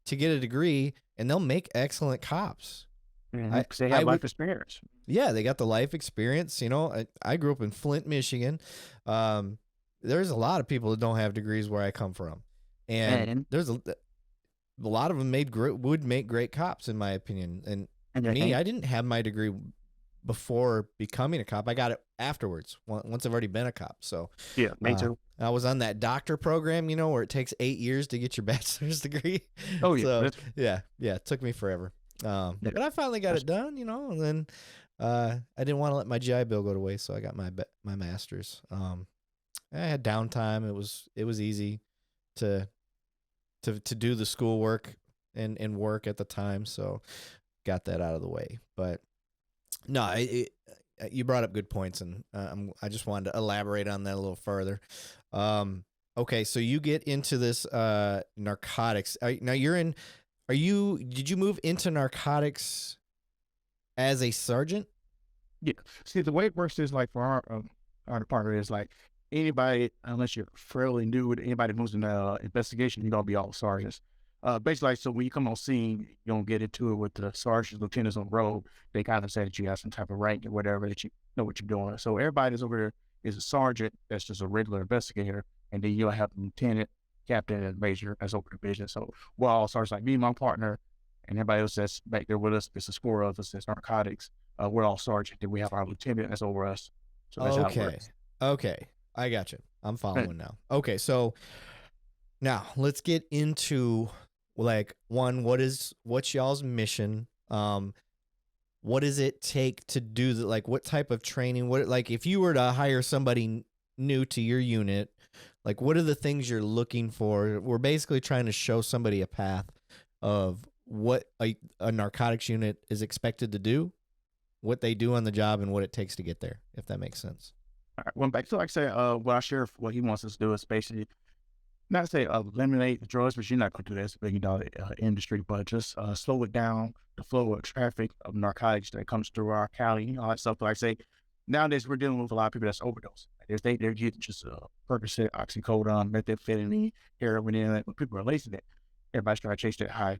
to get a degree, and they'll make excellent cops. They have life experience. Yeah, they got the life experience. You know, I grew up in Flint, Michigan. There's a lot of people that don't have degrees where I come from, and there's a lot of them would make great cops, in my opinion. And me, I didn't have my degree before becoming a cop. I got it afterwards, once I've already been a cop. So yeah, me too. I was on that doctor program, you know, where it takes 8 years to get your bachelor's degree. Oh yeah, so, yeah, it took me forever. But I finally got it done, you know, and then I didn't want to let my GI Bill go to waste, so I got my master's. I had downtime. It was easy to do the schoolwork and work at the time, so got that out of the way. But no, you brought up good points, and I just wanted to elaborate on that a little further. Okay, so you get into this narcotics. Now did you move into narcotics as a sergeant? Yeah. See, the way it works is like for our department is like anybody, unless you're fairly new, anybody moves in the investigation, you're gonna be all sergeants. Basically, like, so when you come on scene, you don't get into it with the sergeants, lieutenants on the road. They kind of say that you have some type of rank or whatever, that you know what you're doing. So everybody that's over there is a sergeant. That's just a regular investigator, and then you'll have a lieutenant, captain, and major as over division. So we're all sergeants, like me and my partner, and everybody else that's back there with us. There's a score of us that's narcotics. We're all sergeant. Then we have our lieutenant that's over us. So that's how it works. Okay, I got you. I'm following now. Okay, so now let's get into, like, what's y'all's mission? What does it take to do that? Like, what type of training? Like, if you were to hire somebody new to your unit, like, what are the things you're looking for? We're basically trying to show somebody a path of what a narcotics unit is expected to do, what they do on the job, and what it takes to get there, if that makes sense. All right, went back. So like I said, what our sheriff, what he wants us to do is basically not say eliminate the drugs, but you're not going to do that. It's a billion-dollar industry, but just slow it down, the flow of traffic of narcotics that comes through our county, all that stuff. Like I say, nowadays we're dealing with a lot of people that's overdose. They think they're getting just Percocet, oxycodone, methamphetamine, heroin, and that. But people are lacing it. Everybody's trying to chase that high,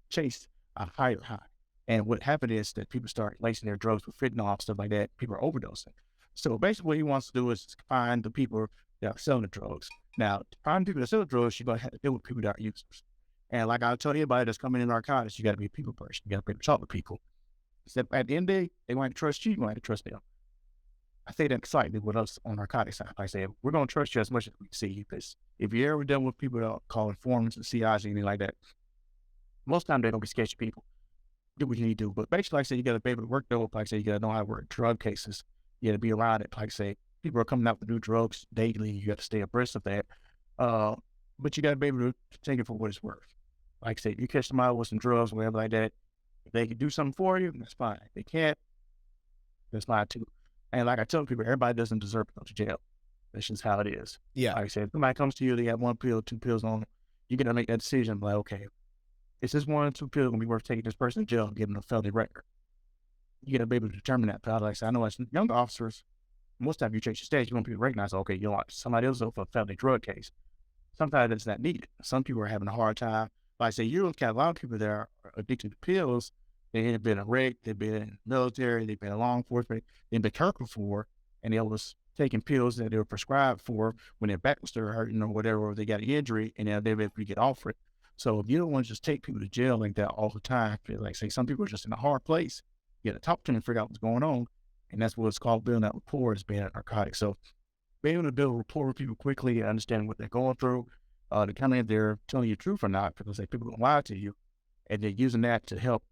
chase a higher high. And what happened is that people start lacing their drugs with fentanyl, stuff like that. People are overdosing. So basically, what he wants to do is find the people that are selling the drugs. Now, to find people that sell the drugs, you're going to have to deal with people that are users. And like I tell anybody that's coming in narcotics, you got to be a people person. You got to be able to talk to people. Except at the end of the day, they want to trust you. You want to trust them. I say that excitedly with us on narcotics. Like I say, we're going to trust you as much as we see you. Because if you ever dealt with people that call informants and CIs or anything like that, most of the time they're going to be sketchy people. Do what you need to do. But basically, like I say, you got to be able to work though. Like I say, you got to know how to work drug cases. You got to be around it. Like I say, people are coming out with new drugs daily. You got to stay abreast of that. But you got to be able to take it for what it's worth. Like I say, you catch them out with some drugs, whatever like that. If they can do something for you, that's fine. If they can't, that's fine too. And like I tell people, everybody doesn't deserve to go to jail. That's just how it is. Yeah. Like I said, if somebody comes to you, they have 1 pill, 2 pills on them, you got to make that decision. Like, okay, is this 1 or 2 pills going to be worth taking this person to jail and giving them a felony record? You got to be able to determine that. But like I said, I know as young officers, most time you change your stage, you want people to recognize, okay, you want somebody else for a felony drug case. Sometimes it's not needed. Some people are having a hard time. Like I say, you look at a lot of people that are addicted to pills. They have been a wreck, they've been in the military, they've been in law enforcement, they've been careful for, and they was taking pills that they were prescribed for when their back was still hurting or whatever, or they got an injury, and now they're able to get off it. So if you don't want to just take people to jail like that all the time, like say some people are just in a hard place, you got to talk to them and figure out what's going on. And that's what it's called, building that rapport, is being a narcotic. So being able to build rapport with people quickly and understand what they're going through, to kind of if they're telling you the truth or not, because like people don't lie to you, and they're using that to help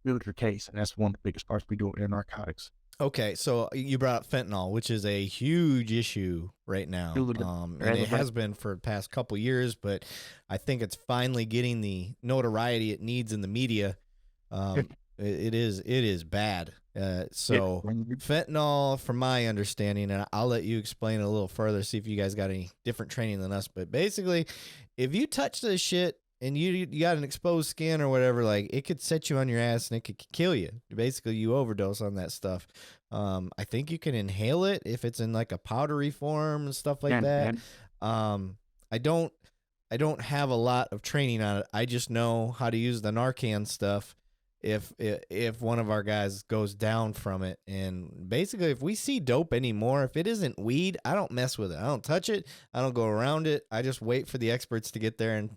build your case. And that's one of the biggest parts we do in narcotics. Okay, so you brought up fentanyl, which is a huge issue right now, and it has been for the past couple years, but I think it's finally getting the notoriety it needs in the media. It is bad. So fentanyl, from my understanding, and I'll let you explain it a little further, see if you guys got any different training than us, but basically, if you touch this shit and you got an exposed skin or whatever, like, it could set you on your ass and it could kill you. Basically, you overdose on that stuff. I think you can inhale it if it's in like a powdery form and stuff like that. I don't have a lot of training on it. I just know how to use the Narcan stuff if one of our guys goes down from it. And basically, if we see dope anymore, if it isn't weed, I don't mess with it. I don't touch it. I don't go around it. I just wait for the experts to get there and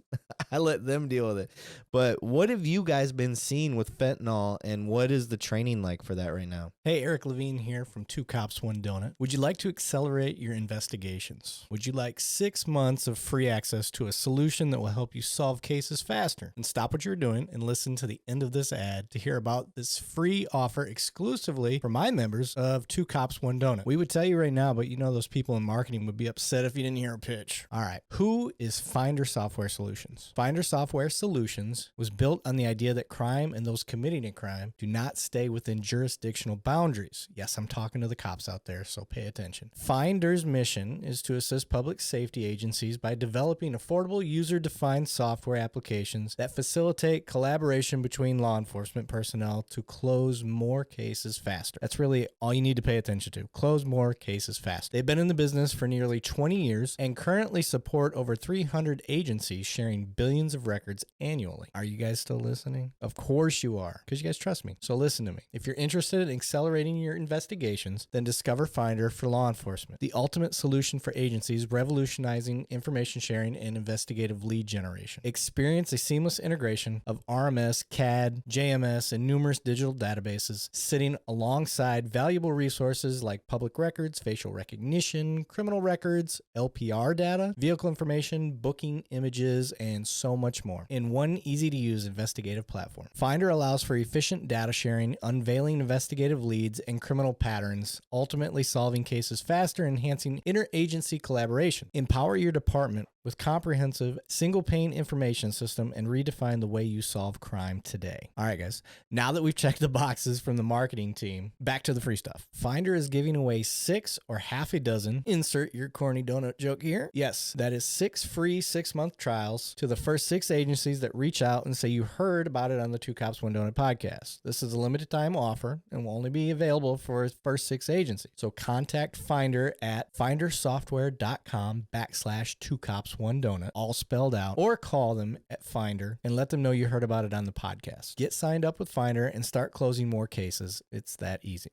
I let them deal with it. But what have you guys been seeing with fentanyl, and what is the training like for that right now? Hey, Eric Levine here from 2 Cops, 1 Donut. Would you like to accelerate your investigations? Would you like 6 months of free access to a solution that will help you solve cases faster? And stop what you're doing and listen to the end of this ad to hear about this free offer exclusively for my members of 2 Cops, 1 Donut. We would tell you right now, but you know those people in marketing would be upset if you didn't hear a pitch. All right. Who is Finder Software Solutions? Finder Software Solutions was built on the idea that crime and those committing a crime do not stay within jurisdictional boundaries. Yes, I'm talking to the cops out there, so pay attention. Finder's mission is to assist public safety agencies by developing affordable user-defined software applications that facilitate collaboration between law enforcement personnel to close more cases faster. That's really all you need to pay attention to. Close more cases faster. They've been in the business for nearly 20 years and currently support over 300 agencies sharing billions of records annually. Are you guys still listening? Of course you are, because you guys trust me. So listen to me. If you're interested in accelerating your investigations, then discover Finder for law enforcement, the ultimate solution for agencies revolutionizing information sharing and investigative lead generation. Experience a seamless integration of RMS, CAD, JMS, and numerous digital databases sitting alongside valuable resources like public records, facial recognition, criminal records, LPR data, vehicle information, booking images, and so much more in one easy-to-use investigative platform. Finder allows for efficient data sharing, unveiling investigative leads and criminal patterns, ultimately solving cases faster, enhancing interagency collaboration. Empower your department with comprehensive single pane information system and redefine the way you solve crime today. All right, guys. Now that we've checked the boxes from the marketing team, back to the free stuff. Finder is giving away 6 or half a dozen, insert your corny donut joke here. Yes, that is 6 free 6-month trials to the first 6 agencies that reach out and say you heard about it on the Two Cops One Donut podcast. This is a limited time offer and will only be available for first 6 agencies. So contact Finder at findersoftware.com/2cops1donut, all spelled out, or call them at Finder and let them know you heard about it on the podcast. Get signed up with Finder and start closing more cases. It's that easy.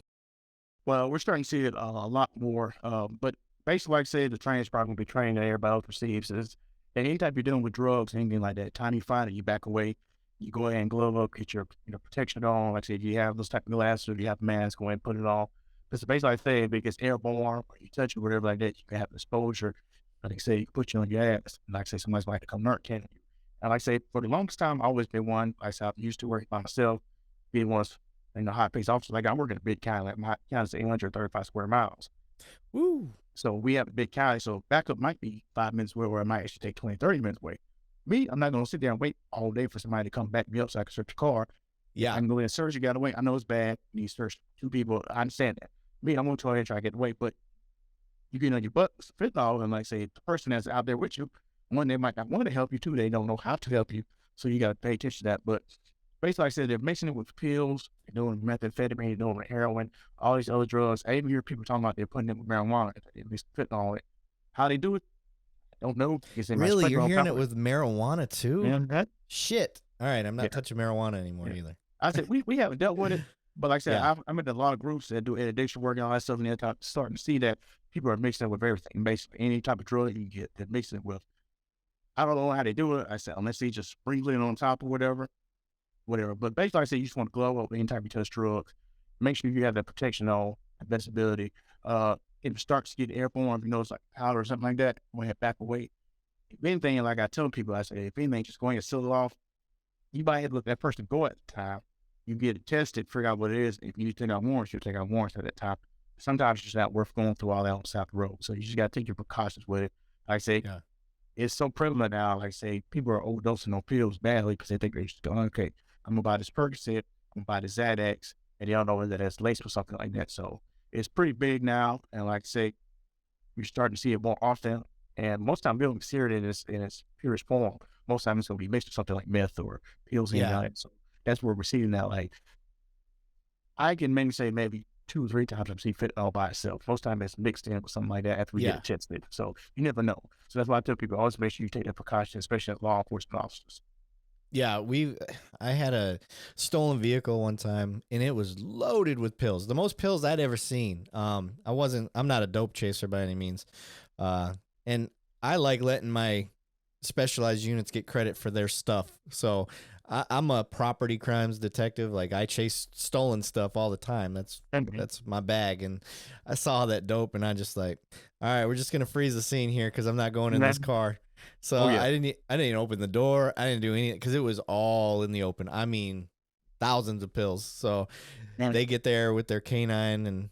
Well, we're starting to see it a lot more. But basically, like I said, the training's probably going to be training that everybody else receives. And anytime you're dealing with drugs, anything like that, time you find it, you back away. You go ahead and glove up, get your protection on. Like I said, if you have those type of glasses, or you have masks, go ahead and put it on. Because basically, like I say, if it gets airborne or you touch it, whatever like that, you can have exposure. Like I say, you can put you on your ass. And like I say, somebody's like to come Narcan you. And like I say, for the longest time, I've always been one. Like I said, I used to work by myself, being one of the high-paced officers. Like I work in a big county, like my county is 835 square miles. Woo! So we have a big county. So backup might be 5 minutes away, or it might actually take 20, 30 minutes away. Me, I'm not going to sit there and wait all day for somebody to come back me up so I can search the car. Yeah. I can go in and search, you got to wait. I know it's bad. You need to search 2 people. I understand that. Me, I'm going to try and try to get away, but you get on your butt, fentanyl, and like I say, the person that's out there with you, one, they might not want to help you, 2, they don't know how to help you. So you got to pay attention to that. But basically, like I said, they're mixing it with pills, they're doing methamphetamine, they're doing heroin, all these other drugs. I even hear people talking about they're putting it with marijuana, at least fentanyl on it. How they do it, I don't know. Really? You're hearing it with marijuana too? Man, Shit. All right, I'm not touching marijuana anymore either. I said, we haven't dealt with it, but like I said, I'm in a lot of groups that do addiction work and all that stuff, and they're starting to see that people are mixing it with everything, basically. Any type of drug you can get, they're mixing it with. I don't know how they do it. I said, unless they just sprinkle it on top or whatever. But basically, like I said, you just want to glove up anytime you touch drugs. Make sure you have that protection on, invincibility. If it starts to get airborne, if you know it's like powder or something like that, go ahead, back away. If anything, like I tell people, I say, if anything, just go ahead and seal it off. You might have to let that person go at the time. You get it tested, figure out what it is. If you need to take out warrants, you'll take out warrants at that time. Sometimes it's just not worth going through all that on South Road. So you just got to take your precautions with it. Like I say, it's so prevalent now. Like I say, people are overdosing on pills badly because they think they just go, okay, I'm going to buy this Percocet, I'm going to buy this Xanax, and they don't know whether that's laced or something like that. So it's pretty big now. And like I say, you're starting to see it more often. And most time, we don't see it in its purest form. Most time, it's going to be mixed with something like meth or pills. So that's where we're seeing that. Like, I can maybe say maybe 2 or 3 times I've seen fentanyl by itself. Most time it's mixed in with something like that after we get it tested. So you never know. So that's why I tell people always make sure you take that precaution, especially as law enforcement officers. Yeah, I had a stolen vehicle one time, and it was loaded with pills. The most pills I'd ever seen. I'm not a dope chaser by any means. And I like letting my specialized units get credit for their stuff. So I'm a property crimes detective. Like, I chase stolen stuff all the time. That's my bag. And I saw that dope, and I just like, all right, we're just gonna freeze the scene here because I'm not going in this car. So I didn't even open the door. I didn't do anything because it was all in the open. I mean, thousands of pills. So they get there with their canine, and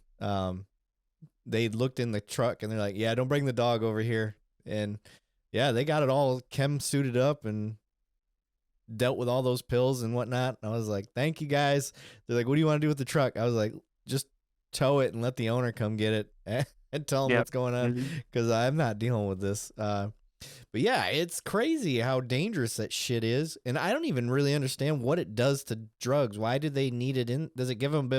they looked in the truck, and they're like, yeah, don't bring the dog over here. And yeah, they got it all chem suited up and dealt with all those pills and whatnot. And I was like, thank you guys. They're like, what do you want to do with the truck? I was like, just tow it and let the owner come get it and tell them what's going on, because I'm not dealing with this. But yeah, it's crazy how dangerous that shit is. And I don't even really understand what it does to drugs. Why do they need it in? Does it give them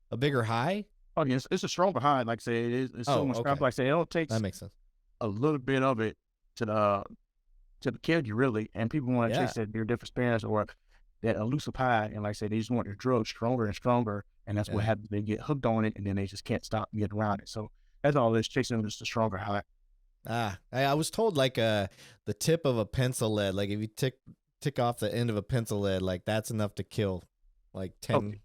a bigger high? Oh, yes. It's a stronger high. Like I say, it's so much crap. Like I say, it only takes that makes sense. A little bit of it to kill you, really. And people want to chase that near different spans or that elusive high. And like I say, they just want their drugs stronger and stronger. And that's what happens. They get hooked on it, and then they just can't stop and get around it. So that's all this, chasing them just a stronger high. I was told like the tip of a pencil lead, like if you tick off the end of a pencil lead, like that's enough to kill like 10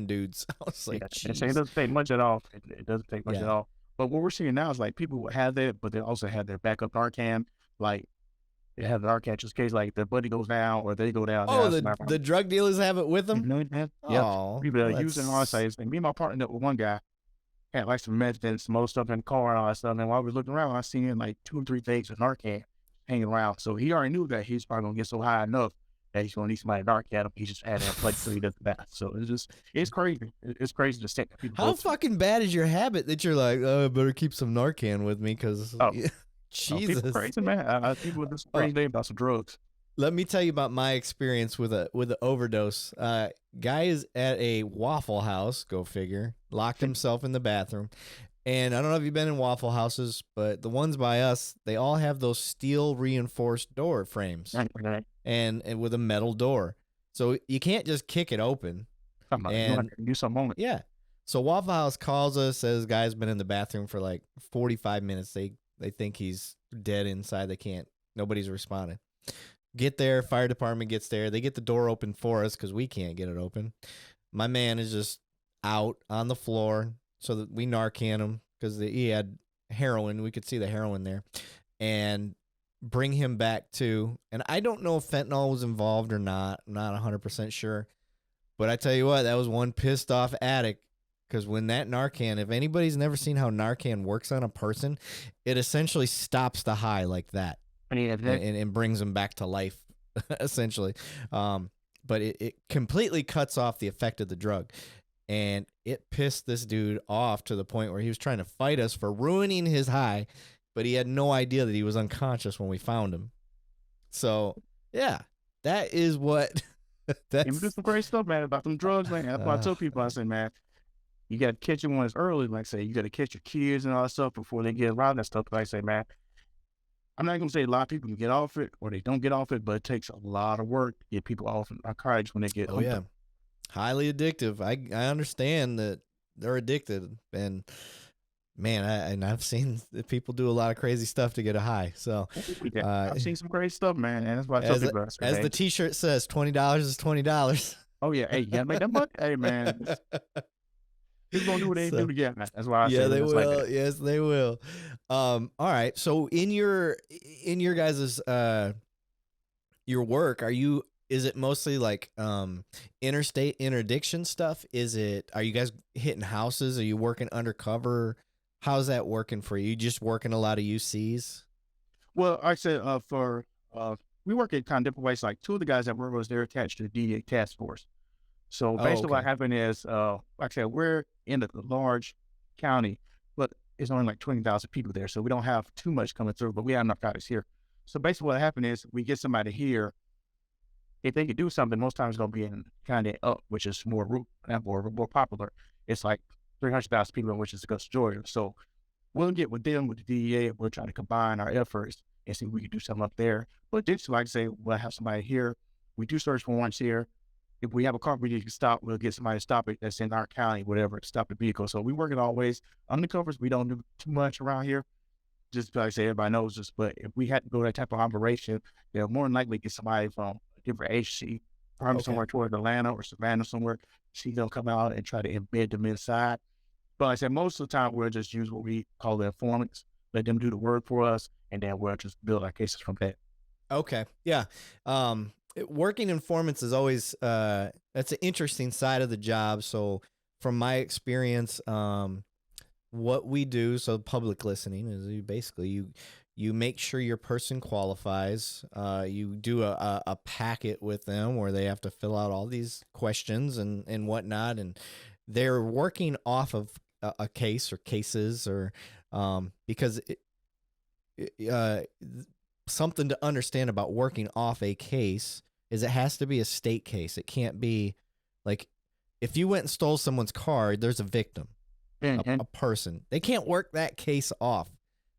dudes. I was like, it doesn't take much at all. It doesn't take much at all. But what we're seeing now is like people have that, but they also have their backup Narcan. Like they have the Narcan just in case like their buddy goes down or they go down. Oh, the drug dealers have it with them? Yeah. People are using our sites. And me and my partner up with one guy. Had like some meth and some other stuff in the car and all that stuff. And while I was looking around, I seen like 2 or 3 things of Narcan hanging around. So he already knew that he's probably gonna get so high enough that he's gonna need somebody to narc at him. He just had that place so he doesn't die. So it's crazy. It's crazy to set people How go through. fucking bad is your habit that you're like, oh, I better keep some Narcan with me because Oh, Jesus. people crazy, man. People with this crazy day about some drugs. Let me tell you about my experience with a overdose. Guy is at a Waffle House, go figure, locked himself in the bathroom. And I don't know if you've been in Waffle Houses, but the ones by us, they all have those steel reinforced door frames and with a metal door. So you can't just kick it open. You have to do something on it. Yeah. So Waffle House calls us, says guy's been in the bathroom for like 45 minutes. They think he's dead inside. Nobody's responding. Get there, fire department gets there. They get the door open for us because we can't get it open. My man is just out on the floor, so that we Narcan him because he had heroin. We could see the heroin there, and bring him back to. And I don't know if fentanyl was involved or not. I'm not 100% sure, but I tell you what, that was one pissed off addict. Because when that Narcan, if anybody's never seen how Narcan works on a person, it essentially stops the high like that. And brings them back to life, essentially. But it completely cuts off the effect of the drug. And it pissed this dude off to the point where he was trying to fight us for ruining his high, but he had no idea that he was unconscious when we found him. So, yeah, that is what... You do some great stuff, man, about them drugs, man. That's why I tell people, I say, man, you got to catch it when it's early. Like I say, you got to catch your kids and all that stuff before they get around that stuff. Like I say, man, I'm not going to say a lot of people can get off it or they don't get off it, but it takes a lot of work to get people off narcotics when they get Oh, yeah. Highly addictive. I understand that they're addicted. And, man, I've seen that people do a lot of crazy stuff to get a high. So I've seen some great stuff, man. And that's why I tell people. As the T-shirt says, $20 is $20. Oh, yeah. Hey, you got to make that money. Hey, man. People gonna do what they do together. That's why I say they will. Like yes, they will. All right. So in your guys's your work, is it mostly like interstate interdiction stuff? Are you guys hitting houses? Are you working undercover? How's that working for you? You just working a lot of UCs? Well, I said we work in kind of different ways. Like two of the guys that work with us, they're attached to the DEA task force. So basically what happened is, like I said, we're in a large county, but it's only like 20,000 people there. So we don't have too much coming through, but we have narcotics here. So basically what happened is we get somebody here. If they could do something, most times it's going to be in kind of which is more popular. It's like 300,000 people in which is Augusta, Georgia. So we'll get with them, with the DEA. We'll try to combine our efforts and see if we can do something up there. But just like I say, we'll have somebody here. We do search warrants here. If we have a car we need to stop, we'll get somebody to stop it that's in our county, whatever, to stop the vehicle. So we work it always undercovers. We don't do too much around here. Just like I say, everybody knows this. But if we had to go that type of operation, they'll more than likely get somebody from a different agency, probably somewhere toward Atlanta or Savannah somewhere. See them come out and try to embed them inside. But like I said, most of the time we'll just use what we call the informants, let them do the work for us, and then we'll just build our cases from that. Okay. Yeah. Working informants is always that's an interesting side of the job. So from my experience, what we do, so public listening is you make sure your person qualifies. You do a packet with them where they have to fill out all these questions and whatnot, and they're working off of a case or cases or because something to understand about working off a case is it has to be a state case. It can't be like if you went and stole someone's car, there's a victim, a person. They can't work that case off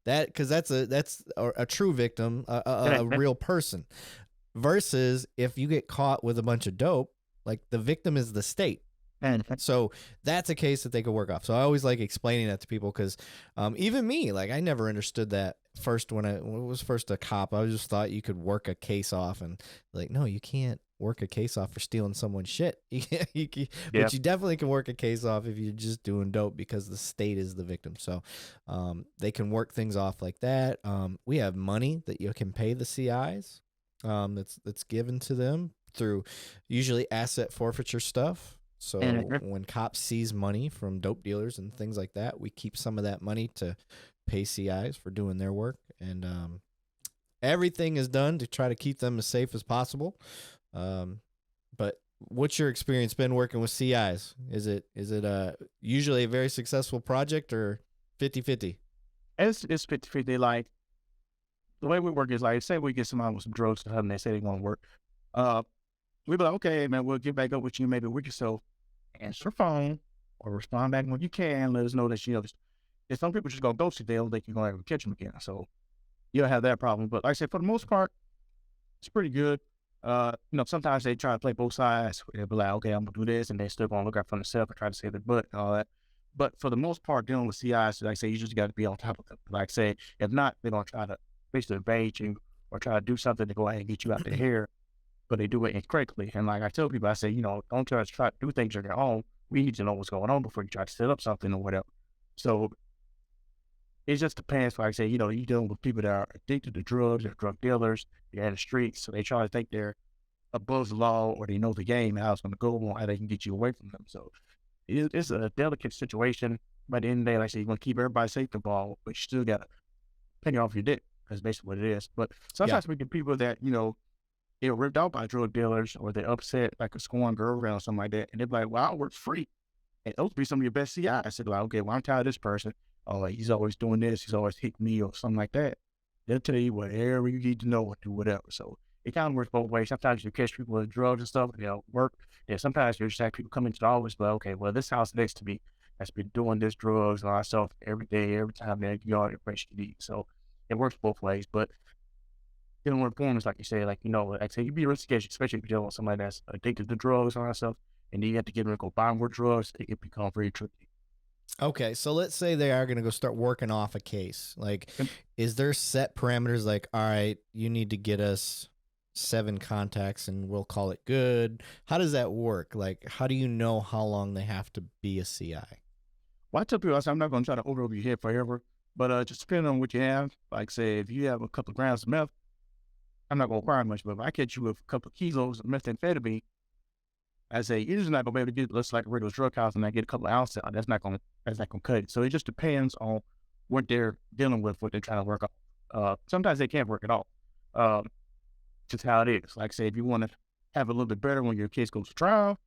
because that's a true victim, a real person. Versus if you get caught with a bunch of dope, like the victim is the state. So that's a case that they could work off. So I always like explaining that to people because even me, like I never understood that first when I was first a cop. I just thought you could work a case off and like, no, you can't work a case off for stealing someone's shit. But you definitely can work a case off if you're just doing dope because the state is the victim. So they can work things off like that. We have money that you can pay the CIs that's given to them through usually asset forfeiture stuff. So when cops seize money from dope dealers and things like that, we keep some of that money to pay CIs for doing their work. And everything is done to try to keep them as safe as possible. But what's your experience been working with CIs? Is it usually a very successful project or 50-50? It's 50-50. Like, the way we work is like, say we get somebody with some drugs to and they say they want to work. We be like, okay, man, we'll get back up with you maybe a week or so. Answer your phone or respond back when you can. Let us know that, there's some people just going to ghost you. They don't think you're going to ever catch them again. So you don't have that problem. But like I said, for the most part, it's pretty good. Sometimes they try to play both sides. They'll be like, okay, I'm going to do this. And they're still going to look out for themselves and try to save their butt and all that. But for the most part, dealing with CIs, like I say, you just got to be on top of them. Like I say, if not, they're going to try to basically evade you or try to do something to go ahead and get you out the hair. But they do it incorrectly. And like I tell people, I say, don't try to do things on your own. We need to know what's going on before you try to set up something or whatever. So it just depends. Like I say, you're dealing with people that are addicted to drugs, they're drug dealers, they're in the streets. So they try to think they're above the law or they know the game, how it's going to go, how they can get you away from them. So it's a delicate situation. By the end of the day, like I say, you want to keep everybody safe involved, but you still got to penny off your dick. That's basically what it is. But sometimes we get people that, they're ripped out by drug dealers or they're upset, like a scorned girlfriend or something like that. And they're like, well, I work free. And those be some of your best CIs. I said, like, okay, well, I'm tired of this person. Oh, like, he's always doing this. He's always hitting me or something like that. They'll tell you whatever you need to know or do whatever. So it kind of works both ways. Sometimes you catch people with drugs and stuff and they'll work. And sometimes you just have people come into the office, but okay, well, this house next to me has been doing this drugs and all that stuff every day, every time they give you all the information you need. So it works both ways. But dealing with informants, like you say, like I say, you'd be risky, especially if you're dealing with somebody that's addicted to drugs and all that stuff, and then you have to get them to go buy more drugs. It can become very tricky. Okay, so let's say they are going to go start working off a case. Like, is there set parameters? Like, all right, you need to get us 7 contacts, and we'll call it good. How does that work? Like, how do you know how long they have to be a CI? Well, I tell people, I'm not going to try to over your head forever, but just depending on what you have. Like, say, if you have a couple of grams of meth, I'm not going to require much, but if I catch you with a couple of kilos of methamphetamine, I say, you're just not going to be able to get, let's like a regular drug house and I get a couple of ounces out. That's not going to cut it. So it just depends on what they're dealing with, what they're trying to work on. Sometimes they can't work at all. Just how it is. Like I say, if you want to have a little bit better when your case goes to trial,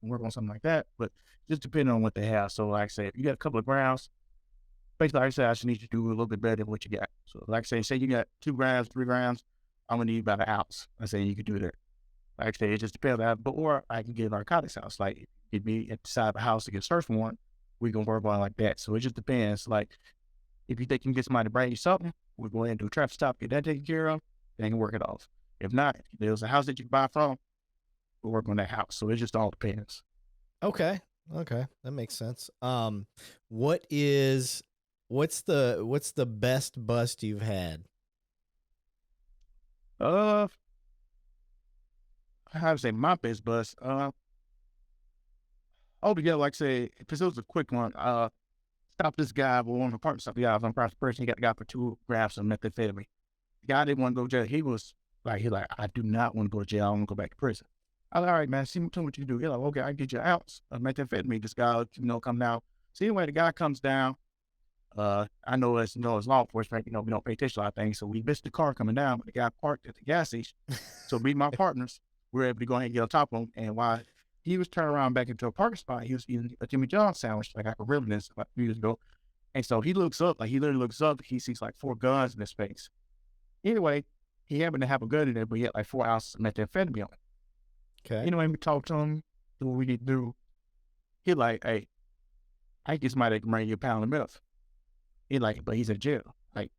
work on something like that, but just depending on what they have. So like I say, if you got a couple of grams, basically like I said, I just need you to do a little bit better than what you got. So like I say you got 2 grams, 3 grams, I'm going to need about an ounce. I say you can do that. Like I say, it just depends on, or I can get a narcotics house. Like, get me inside the house to get a search warrant, we can work on it like that. So it just depends. Like, if you think you can get somebody to bring you something, we'll go ahead and do a traffic stop, get that taken care of, then can work it off. If not, if there's a house that you can buy from, we'll work on that house. So it just all depends. Okay, that makes sense. What's the best bust you've had? I have to say my best bust. Altogether, like I say, if it was a quick one, stopped this guy with one of the apartment stuff. Yeah, I was on private person. He got the guy for 2 grams of methamphetamine. The guy didn't want to go to jail. He was like, I do not want to go to jail. I want to go back to prison. I was like, all right, man, see what you can do. He's like, okay, I can get you an ounce of methamphetamine. This guy, come down. So anyway, the guy comes down. I know as law enforcement, we don't pay attention to a lot of things. So we missed the car coming down, but the guy parked at the gas station. So me and my partners, we were able to go ahead and get on top of him. And while he was turning around back into a parking spot, he was eating a Jimmy John sandwich, like I could remember this about 2 years ago. And so he looks up, he literally looks up, he sees like 4 guns in his face. Anyway, he happened to have a gun in there, but he had like 4 ounces of methamphetamine on it. Okay. Anyway, we talked to him, do what we need to do. He like, hey, I get somebody that can bring you a pound of meth. He like, but he's in jail. Like,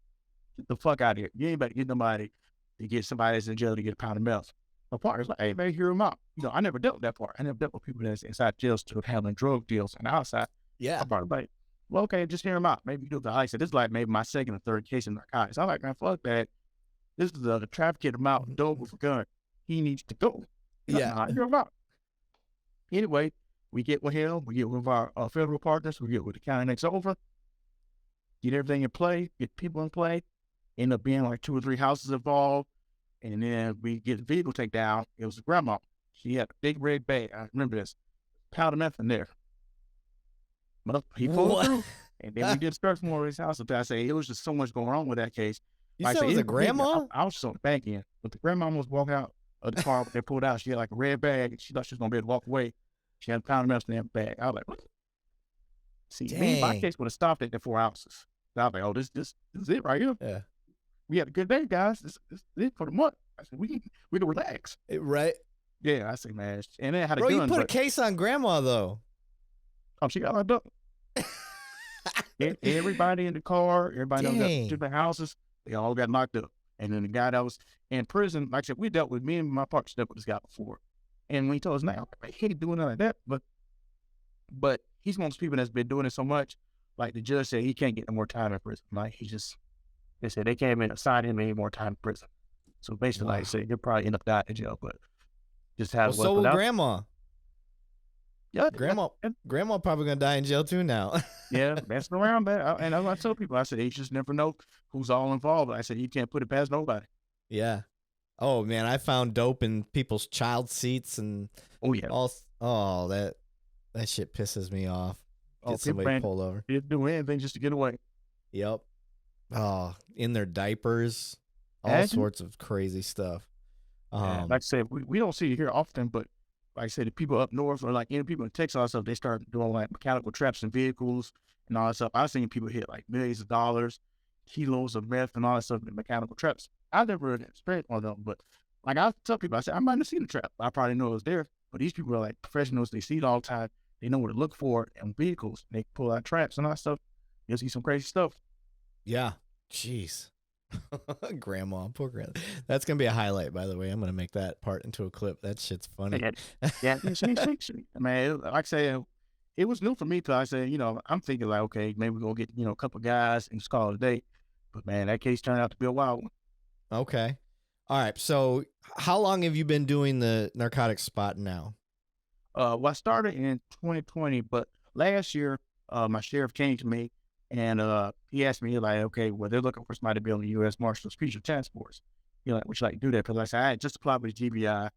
get the fuck out of here. You ain't about to get nobody to get somebody that's in jail to get a pound of meth. My partner's like, hey, man, hear him out. I never dealt with that part. I never dealt with people that's inside jails to handling drug deals and outside. Yeah. My partner's like, well, okay, just hear him out. Maybe you do the I said, this is like maybe my 2nd or 3rd case in narcotics. I'm like, man, fuck that. This is the trafficking him out, dope with a gun. He needs to go. Yeah. I hear him out. Anyway, we get with him. We get with our federal partners. We get with the county next over. Get everything in play. Get people in play. End up being like 2 or 3 houses involved. And then we get the vehicle take down. It was a grandma. She had a big red bag. I remember this. Pound of meth in there. But he pulled through. And then we did search more of his house. I say it was just so much going on with that case. You Like I said it was said, a grandma? I was just on the back end, but the grandma was walking out of the car. They pulled out. She had like a red bag. And she thought she was gonna be able to walk away. She had a pound of medicine in that bag. I was like, what? See, me, my Dang. case would have stopped at the 4 ounces. So I was like, oh, this is it right here. Yeah. We had a good day, guys. This is it for the month. I said, we can relax. Right. Yeah, I say, man. And then I had a Bro, gun. you put a But, case on grandma, though. she got locked up. Everybody in the car, everybody else got Dang. different houses, they all got knocked up. And then the guy that was in prison, like I said, me and my partner dealt with this guy before. And when he told us now, he ain't doing none of that, but he's one of those people that's been doing it so much, like the judge said he can't get no more time in prison. Like they said they can't even assign him any more time in prison. So basically, like I said, he'll probably end up dying in jail, but just have Well, so will grandma. Yeah, Grandma probably gonna die in jail too now. yeah, messing around, man. And I tell people, I said, you just never know who's all involved. I said, you can't put it past nobody. Yeah. Oh man, I found dope in people's child seats and Oh yeah. all that shit pisses me off. Get somebody pulled over. They'd do anything just to get away. Yep. Oh, in their diapers, all Imagine. sorts of crazy stuff. Like I said, we don't see it here often, but like I said, the people up north or like any people in Texas, all that stuff, they start doing like mechanical traps in vehicles and all that stuff. I've seen people hit like millions of dollars, kilos of meth and all that stuff in mechanical traps. I never experienced one of them, but like I tell people, I said, I might have seen the trap. I probably know it was there, but these people are like professionals. They see it all the time. They know what to look for in vehicles. They pull out traps and all that stuff. You'll see some crazy stuff. Yeah. Jeez. Grandma, poor grandma. That's gonna be a highlight, by the way. I'm gonna make that part into a clip. That shit's funny. Yeah, man. Like I say, it was new for me till I said, I'm thinking like, okay, maybe we're gonna get, a couple guys and just call it a day. But man, that case turned out to be a wild one. Okay. All right. So how long have you been doing the narcotics spot now? Well, I started in 2020, but last year, my sheriff came to me and he asked me, like, okay, well, they're looking for somebody to be on the U.S. Marshals Fugitive Task Force. Would you like to do that? Because like I said, I had just applied with the GBI.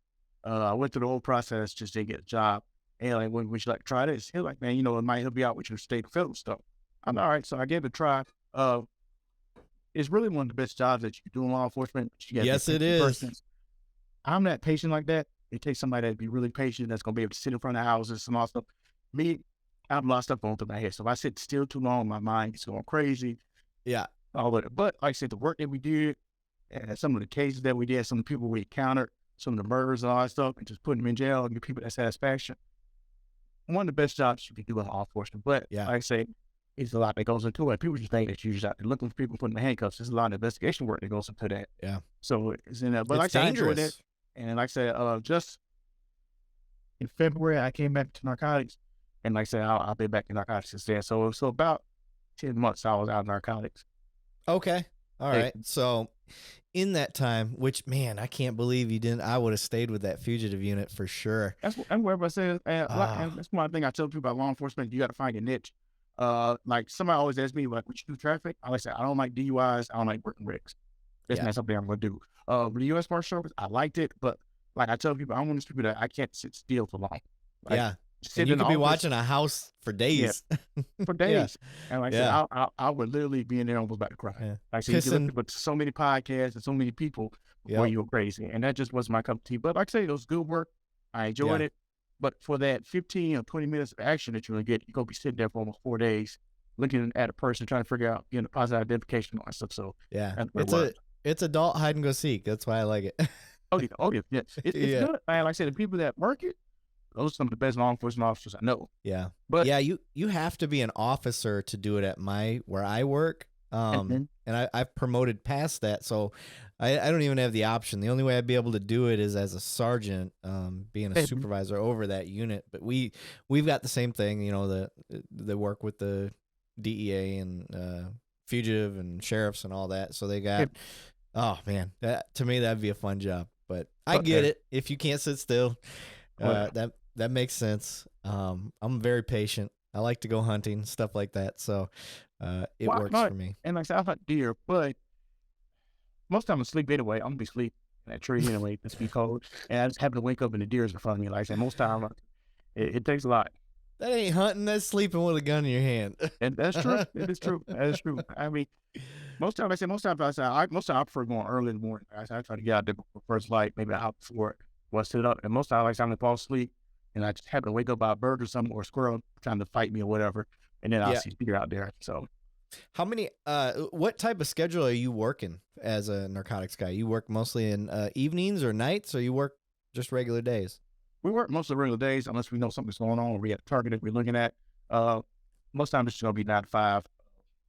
I went through the whole process just to get a job. And like, would you like to try this? He was like, man, it might help you out with your state and federal stuff. I'm all right. So I gave it a try. It's really one of the best jobs that you can do in law enforcement. Yes, it is. I'm not patient like that. It takes somebody that'd be really patient, that's going to be able to sit in front of houses and all stuff. Me, I have a lot of stuff going through my head. So if I sit still too long, my mind is going crazy. Yeah. All of it. But like I said, the work that we did, and some of the cases that we did, some of the people we encountered, some of the murders and all that stuff, and just putting them in jail and give people that satisfaction. One of the best jobs you can do in law enforcement. But yeah, like I say, it's a lot that goes into it. People just think that you're just out there looking for people, putting in handcuffs. There's a lot of investigation work that goes into that. Yeah. So it's in there. But it's like I dangerous. enjoyed it. And like I said, just in February, I came back to narcotics. And like I said, I'll be back in narcotics since then. So about 10 months I was out of narcotics. Okay. All right. So in that time, which, man, I can't believe you didn't. I would have stayed with that fugitive unit for sure. That's what everybody says. And that's one thing I tell people about law enforcement. You got to find your niche. Like somebody always asks me, like, would you do traffic? I always say, I don't like DUIs. I don't like working rigs. That's not something I'm going to do. The U.S. Marshal Service, I liked it, but like I tell people, I'm one of those people that I can't sit still for long. Like, yeah. And you could be watching a house for days. Yeah. For days. And like I said, I would literally be in there almost about to cry. Yeah. Like I said, you listen to so many podcasts and so many people before you were crazy. And that just wasn't my cup of tea. But like I say, it was good work. I enjoyed it. But for that 15 or 20 minutes of action that you're going to get, you're going to be sitting there for almost 4 days looking at a person trying to figure out, positive identification and all that stuff. So yeah, it's adult hide and go seek. That's why I like it. Oh yeah. It's good, man. Like I said, the people that work it, those are some of the best law enforcement officers I know. Yeah. But yeah, you have to be an officer to do it at where I work. And I've promoted past that. So I don't even have the option. The only way I'd be able to do it is as a sergeant, being a supervisor over that unit. But we've got the same thing, the work with the DEA and fugitive and sheriffs and all that. So they got, oh man, to me, that'd be a fun job. But I get it. If you can't sit still, that makes sense. I'm very patient. I like to go hunting, stuff like that. So it works for me. And like I said, I hunt deer, but most of the time I sleep anyway. I'm going to be asleep in that tree anyway. It's be cold. And I just happen to wake up and the deer's in front of me. Like I said, most of the time it takes a lot. That ain't hunting. That's sleeping with a gun in your hand. And that's true. It is true. That is true. I mean, most times I prefer going early in the morning. I try to get out there before first light, maybe an hour before it, sit up. And most times, like, I'm to fall asleep, and I just happen to wake up by a bird or something, or a squirrel trying to fight me or whatever, and then I'll Yeah. see Peter out there. So, How many? What type of schedule are you working as a narcotics guy? You work mostly in evenings or nights, or you work just regular days? we work most of the regular days unless we know something's going on or we have a target that we're looking at. Uh, Most times it's just gonna be 9 to 5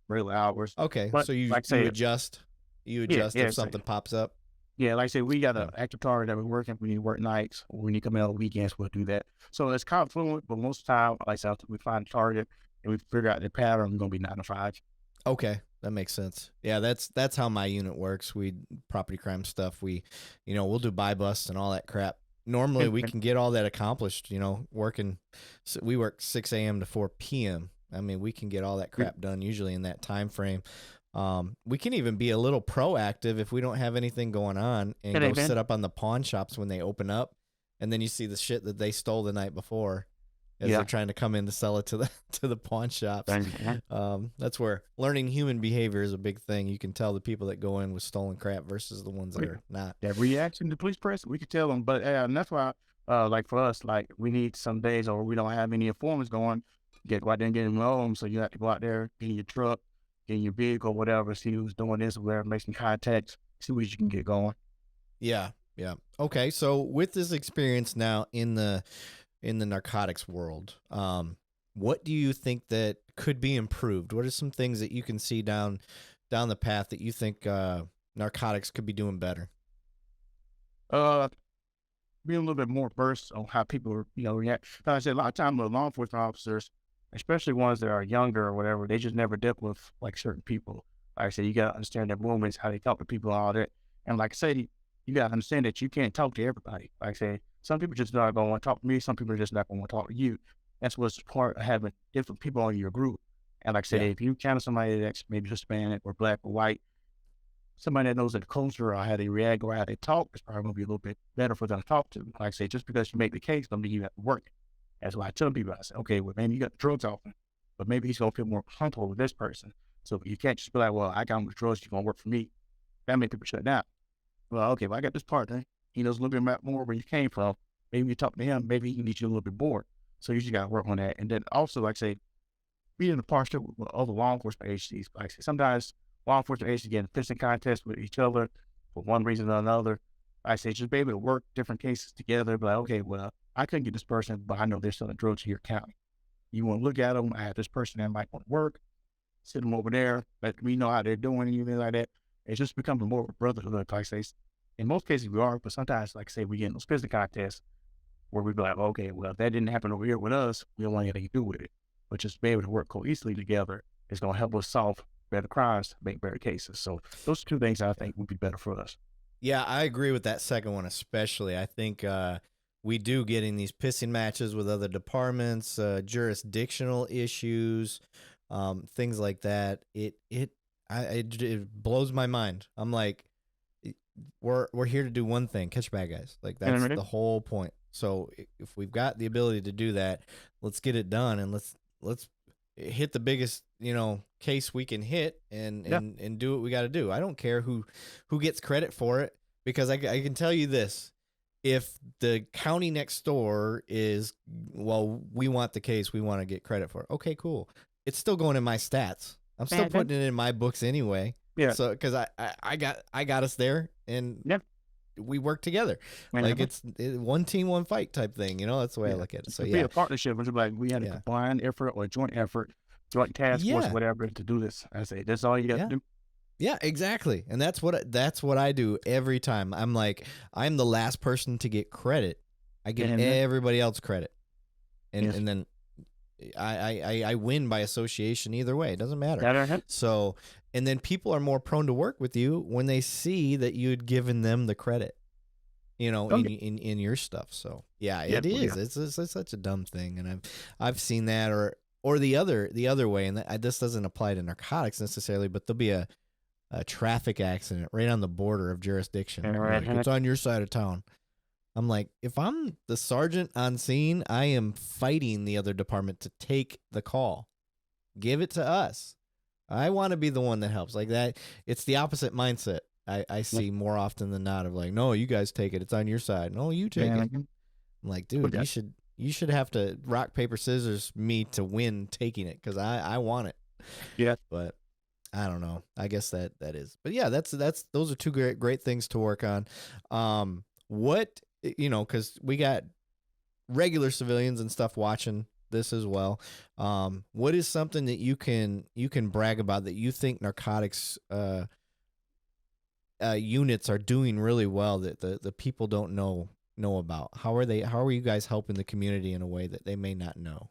regular hours. Okay, But so you like I say, adjust. You yeah, adjust yeah, if something pops up. yeah, like I say, we got Yeah. an active target that we're working. We need to work nights, or we need to come in on the weekends. We'll do that. So it's kind of fluent, but most of the time, like I said, we find a target and we figure out the pattern. We're gonna be 9 to 5. Okay, that makes sense. Yeah, that's how my unit works. We property crime stuff. We'll do buy busts and all that crap. Normally, we can get all that accomplished. Working. So we work 6 a.m. to 4 p.m. I mean, we can get all that crap done usually in that time frame. We can even be a little proactive if we don't have anything going on and go sit up on the pawn shops when they open up, and then you see the shit that they stole the night before as they're trying to come in to sell it to the pawn shops. That's where learning human behavior is a big thing. You can tell the people that go in with stolen crap versus the ones that are not. That reaction to police press, we could tell them. But and that's why, like for us, like we need some days or we don't have any informants going, go out there and get them home. So you have to go out there, get in your truck, get in your vehicle, whatever, see who's doing this or whatever, make some contacts, see what you can get going. Yeah. Okay, so with this experience now in the narcotics world, what do you think that could be improved? What are some things that you can see down the path that you think narcotics could be doing better? Be a little bit more versed on how people, react. Like I said, a lot of times with law enforcement officers, especially ones that are younger or whatever, they just never dealt with like certain people. Like I said, you gotta understand their movements, how they talk to people, all that. And like I said, you gotta understand that you can't talk to everybody. Like I said, some people just not gonna want to talk to me. Some people are just not gonna want to talk to you. That's what's part of having different people in your group. And like I said, Yeah. if you encounter somebody that's maybe Hispanic or black or white, somebody that knows the culture or how they react or how they talk is probably going to be a little bit better for them to talk to. Like I say, just because you make the case, don't mean you have to work it. That's why I tell people, I say, okay, well, man, you got the drugs off him, but maybe he's going to feel more comfortable with this person. So you can't just be like, well, I got him with drugs, you're going to work for me. That makes people shut down. Well, okay, well, I got this partner. He knows a little bit more where you came from. Maybe you talk to him, maybe he can get you a little bit bored. So you just got to work on that. And then also, like I say, being in a partnership with other law enforcement agencies. Like I say, sometimes law enforcement agencies get in fishing contests with each other for one reason or another. I say just be able to work different cases together. But like, okay, well, I couldn't get this person, but I know they're selling drugs here county. You want to look at them? I have this person that might want to work. Sit them over there. Let me know how they're doing, anything like that. It just becomes more of a brotherhood. Like I say, in most cases we are, but sometimes, like I say, we get in those fishing contests where we be like, okay, well, if that didn't happen over here with us, we don't want anything to do with it. But just be able to work cohesively together is going to help us solve better crimes, make better cases. So those are two things I think would be better for us. Yeah, I agree with that second one especially. I think we do get in these pissing matches with other departments, jurisdictional issues, things like that. It blows my mind. I'm like, we're here to do one thing: catch bad guys. Like that's the whole point. So if we've got the ability to do that, let's get it done and let's hit the biggest case we can hit and do what we got to do. I don't care who gets credit for it, because I can tell you this: if the county next door is, well, we want the case, we want to get credit for it. Okay, cool. It's still going in my stats. I'm still putting it in my books anyway. Yeah. So because I got us there, and we work together. Like it's one team, one fight type thing. That's the way I look at it. So be a partnership, which is like we had a combined effort or a joint effort, joint task force, whatever, to do this. I say that's all you got to do. Yeah, exactly. And that's what I do every time. I'm like, I'm the last person to get credit. I give everybody else credit, and then I win by association either way. It doesn't matter. So, and then people are more prone to work with you when they see that you'd given them the credit, in your stuff. So yeah, it is. It's such a dumb thing, and I've seen that, or the other way, and this doesn't apply to narcotics necessarily, but there'll be a traffic accident right on the border of jurisdiction. Like, it's on your side of town. I'm like, if I'm the sergeant on scene, I am fighting the other department to take the call. Give it to us. I want to be the one that helps. Like that, it's the opposite mindset. I see more often than not of like, no, you guys take it. It's on your side. No, you take it. I'm like, dude, you should have to rock, paper, scissors me to win taking it because I want it. Yeah. But I don't know. I guess that is. But yeah, that's those are two great things to work on. What, because we got regular civilians and stuff watching this as well. What is something that you can brag about that you think narcotics units are doing really well that the people don't know about? How are you guys helping the community in a way that they may not know?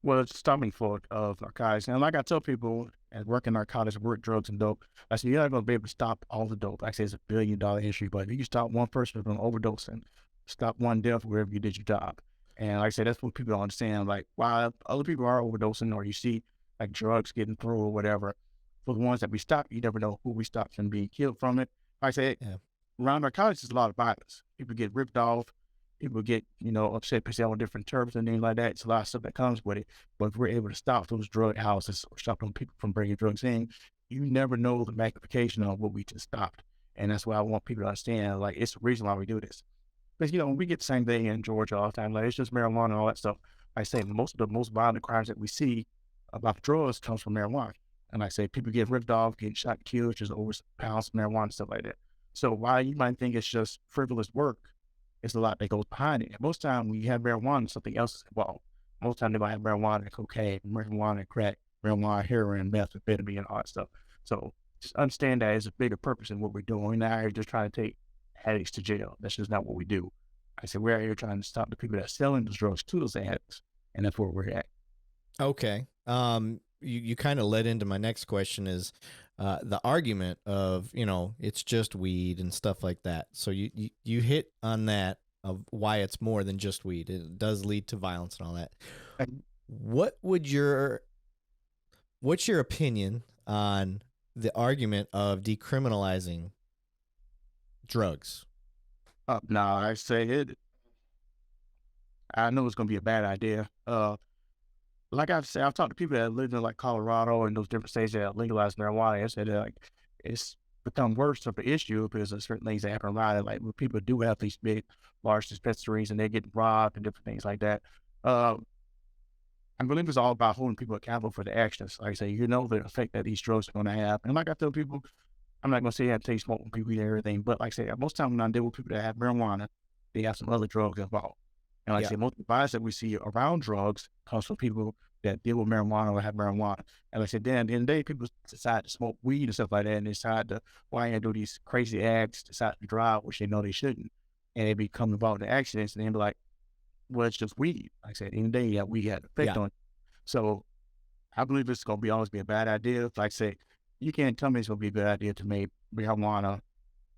Well, it's stopping for of narcotics. And like I tell people at work in narcotics, work drugs and dope, I said, you're not going to be able to stop all the dope. Like I say, it's $1 billion issue, but if you can stop one person from overdosing, stop one death wherever you did your job. And like I said, that's what people don't understand. Like, while other people are overdosing or you see like drugs getting through or whatever, for the ones that we stop, you never know who we stop from being killed from it. Like I said, around narcotics, there's a lot of violence. People get ripped off. People get, upset because they're on different terms and things like that. It's a lot of stuff that comes with it. But if we're able to stop those drug houses or stop them people from bringing drugs in, you never know the magnification of what we just stopped. And that's why I want people to understand, like, it's the reason why we do this. Because, we get the same thing in Georgia all the time. Like, it's just marijuana and all that stuff. I say most of the most violent crimes that we see about drugs comes from marijuana. And I say people get ripped off, getting shot, killed, just over pounds of marijuana and stuff like that. So while you might think it's just frivolous work, it's a lot that goes behind it. And most time when you have marijuana, something else is involved. Most time they might have marijuana and cocaine, marijuana and crack, marijuana, heroin, methamphetamine, and all that stuff. So just understand that it's a bigger purpose in what we're doing. We're not here just trying to take addicts to jail. That's just not what we do. I said we're out here trying to stop the people that are selling those drugs to those addicts, and that's where we're at. Okay. You kind of led into my next question is the argument of, it's just weed and stuff like that. So you hit on that of why it's more than just weed. It does lead to violence and all that. What's your opinion on the argument of decriminalizing drugs? No, I say it. I know it's going to be a bad idea. Like I've said, I've talked to people that live in like Colorado and those different states that legalize marijuana. I said like it's become worse of an issue because of certain things that happen around it. Like when people do have these big, large dispensaries and they get robbed and different things like that. I believe it's all about holding people accountable for the actions. Like I say, the effect that these drugs are going to have. And like I tell people, I'm not going to say you have to take smoke with people and everything, but like I say, most time when I deal with people that have marijuana, they have some other drugs involved. And like I say, most of the bias that we see around drugs comes from people that deal with marijuana or have marijuana. And like I said, then at the end of the day, people decide to smoke weed and stuff like that, and they decide to do these crazy acts, decide to drive, which they know they shouldn't. And they become involved in accidents, and they be like, well, it's just weed. Like I said, at the end of the day, we had an effect on it. So I believe it's going to always be a bad idea. Like I say, you can't tell me it's going to be a good idea to make marijuana,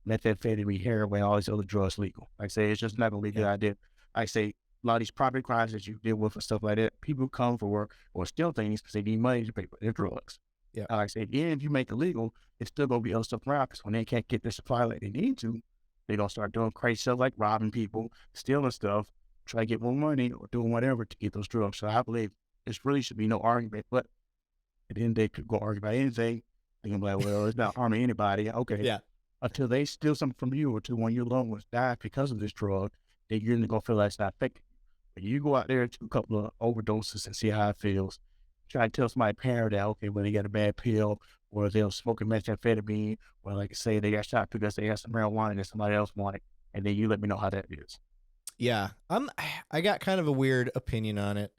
methamphetamine, heroin, all these other drugs legal. Like I say, it's just not going to be a good idea. Like I say, a lot of these property crimes that you deal with and stuff like that, people come for work or steal things because they need money to pay for their drugs. Yeah. Like I say, even if you make it legal, it's still going to be other stuff around because when they can't get their supply like they need to, they're going to start doing crazy stuff like robbing people, stealing stuff, try to get more money or doing whatever to get those drugs. So I believe this really should be no argument, but at the end of the day, people go argue about anything. They're going to be like, well, it's not harming anybody. Okay. Yeah. Until they steal something from you or until one of your loved ones die because of this drug, then you're going to feel like it's not affecting you. But you go out there and do a couple of overdoses and see how it feels. Try to tell somebody parent that, okay, when they get a bad pill or they're smoking methamphetamine or like I say, they got shot because they had some marijuana that somebody else wanted. And then you let me know how that is. Yeah. I got kind of a weird opinion on it.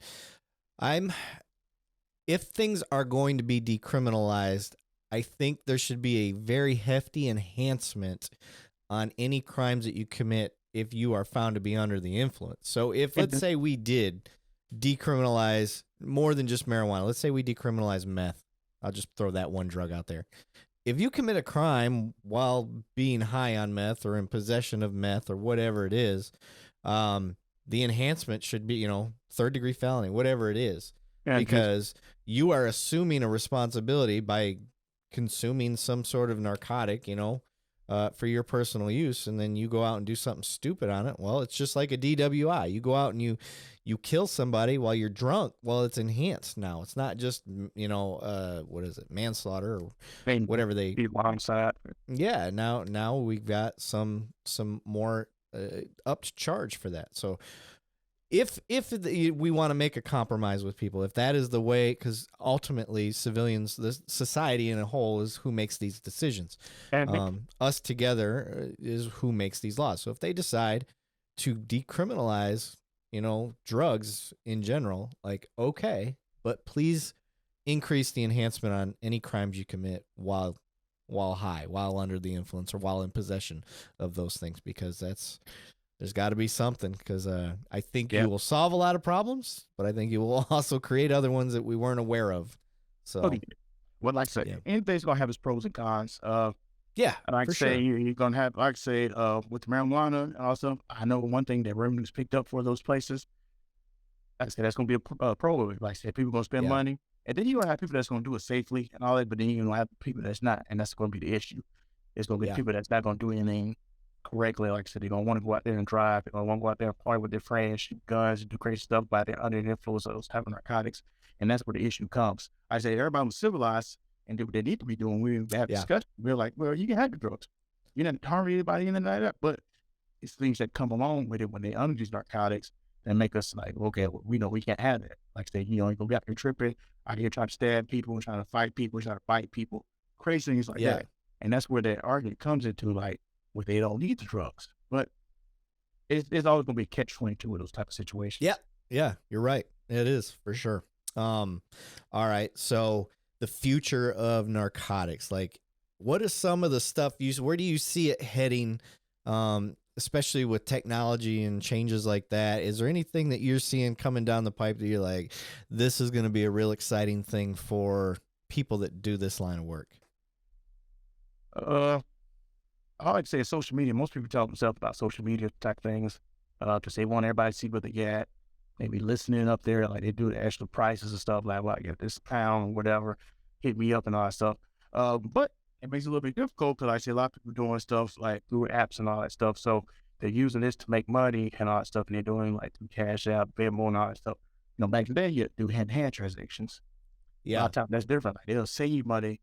If things are going to be decriminalized, I think there should be a very hefty enhancement on any crimes that you commit if you are found to be under the influence. So if, let's say we did decriminalize more than just marijuana, let's say we decriminalize meth. I'll just throw that one drug out there. If you commit a crime while being high on meth or in possession of meth or whatever it is, the enhancement should be, 3rd-degree felony, whatever it is, because you are assuming a responsibility by consuming some sort of narcotic, for your personal use, and then you go out and do something stupid on it. Well, it's just like a DWI. You go out and you kill somebody while you're drunk. Well, it's enhanced now. It's not just, what is it, manslaughter or whatever they alongside. Yeah, now we've got some more upped charge for that. So if we want to make a compromise with people, if that is the way, because ultimately civilians, the society in a whole is who makes these decisions. And Us together is who makes these laws. So if they decide to decriminalize, drugs in general, like, okay, but please increase the enhancement on any crimes you commit while high, while under the influence, or while in possession of those things, because there's got to be something, because I think you will solve a lot of problems, but I think you will also create other ones that we weren't aware of. So, well, like I said, anything's going to have its pros and cons. Yeah, and like I say, you're going to have, like I say, with marijuana and also, I know one thing that revenue's picked up for those places, like I said, that's going to be a pro. Like I said, people going to spend money. And then you're going to have people that's going to do it safely and all that, but then you're going to have people that's not, and that's going to be the issue. It's going to be people that's not going to do anything correctly. Like I said, they're going to want to go out there and drive. They're going to want to go out there and party with their friends, shoot guns, and do crazy stuff by their under the influence of those type of narcotics. And that's where the issue comes. I say everybody was civilized and do what they need to be doing. We have discussion. We're like, well, you can have the drugs. You're not harming anybody in the night, but it's things that come along with it when they under these narcotics that make us like, okay, well, we know we can't have that. Like I say, you go out there tripping, out here trying to stab people, trying to fight people, trying to bite people, crazy things like that. And that's where that argument comes into, like, where they don't need the drugs. But it's always going to be a catch-22 with those type of situations. Yeah, you're right. It is, for sure. All right, so the future of narcotics, like, what is some of the stuff where do you see it heading, especially with technology and changes like that? Is there anything that you're seeing coming down the pipe that you're like, this is going to be a real exciting thing for people that do this line of work? I like to say social media. Most people tell themselves about social media type things, because they want everybody to see what they got. Maybe listening up there, like they do the extra prices and stuff, like, well, I get this pound or whatever, hit me up and all that stuff. But it makes it a little bit difficult, because I see a lot of people doing stuff like through apps and all that stuff. So they're using this to make money and all that stuff, and they're doing like through Cash App, Venmo, and all that stuff. Back in the day, you do hand-to-hand transactions. A lot of times that's different. Like, they'll save you money,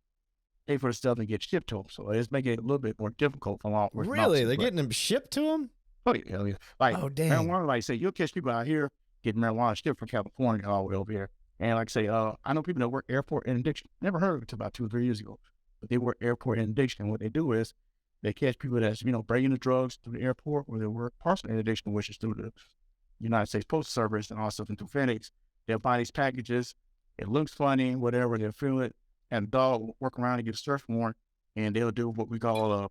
pay for the stuff, and get shipped to them. So it's making it a little bit more difficult for law enforcement. Really? They're getting them shipped to them? Oh, yeah. Like, damn. Marijuana, like I say, you'll catch people out here getting marijuana shipped from California all the way over here. And like I say, I know people that work airport interdiction. Never heard of it until about 2 or 3 years ago. But they work airport interdiction. And what they do is they catch people that's, bringing the drugs through the airport, or they work parcel interdiction, which is through the United States Postal Service and also through FedEx. They'll buy these packages. It looks funny, whatever. They'll feel it. And a dog will work around and get a search warrant. And they'll do what we call,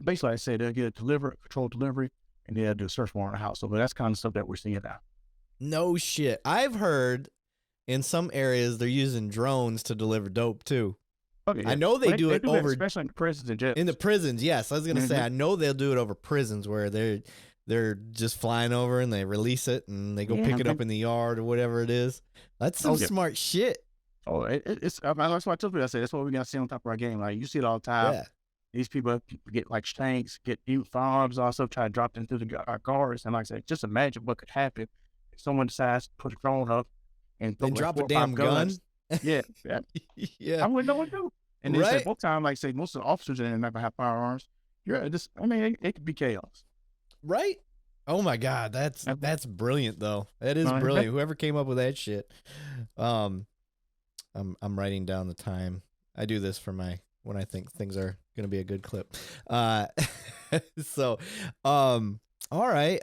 basically, I say they'll get a controlled delivery, and they'll do a search warrant on the house. So that's kind of stuff that we're seeing now. No shit. I've heard in some areas they're using drones to deliver dope too. Okay, I know they do it over, especially in the prisons and jails. In the prisons, yes. I was gonna say, I know they'll do it over prisons where they're just flying over and they release it and they go pick it up in the yard or whatever it is. That's some smart shit. Oh, it's that's why I tell people, I say that's what we gotta see on top of our game. Like, you see it all the time. Yeah. These people get like tanks, get new firearms, also try to drop them through our guards. And like I said, just imagine what could happen if someone decides to put a drone up and then drop a damn gun. Yeah. I wouldn't know what to do. And then say both times, like say most of the officers in there never have firearms. It could be chaos. Right? Oh my God, that's brilliant though. That is brilliant. Whoever came up with that shit. I'm writing down the time. I do this for when I think things are gonna be a good clip. So, all right.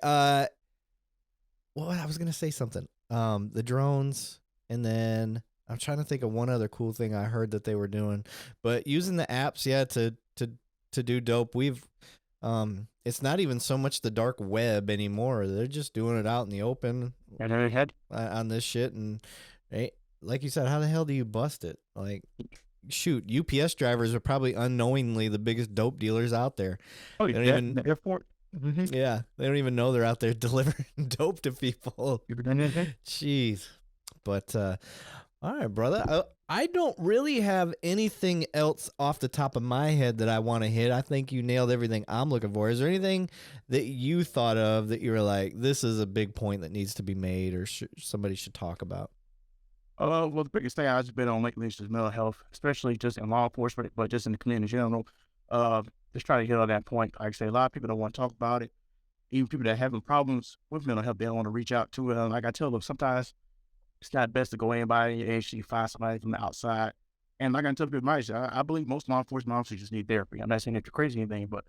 Well, I was gonna say something. The drones, and then I'm trying to think of one other cool thing I heard that they were doing. But using the apps, to do dope. It's not even so much the dark web anymore. They're just doing it out in the open on this shit. And like you said, how the hell do you bust it? Like, shoot, UPS drivers are probably unknowingly the biggest dope dealers out there. Oh, the airport. Mm-hmm. Yeah, they don't even know they're out there delivering dope to people. Jeez. But All right, brother. I don't really have anything else off the top of my head that I want to hit. I think you nailed everything I'm looking for. Is there anything that you thought of that you were like, this is a big point that needs to be made or somebody should talk about? Well, the biggest thing I've been on lately is just mental health, especially just in law enforcement, but just in the community in general. Just trying to hit on that point. Like I say, a lot of people don't want to talk about it. Even people that are having problems with mental health, they don't want to reach out to it. Like I tell them, sometimes it's not best to go in by your age, you find somebody from the outside. And like I tell people, I believe most law enforcement officers just need therapy. I'm not saying it's crazy or anything, but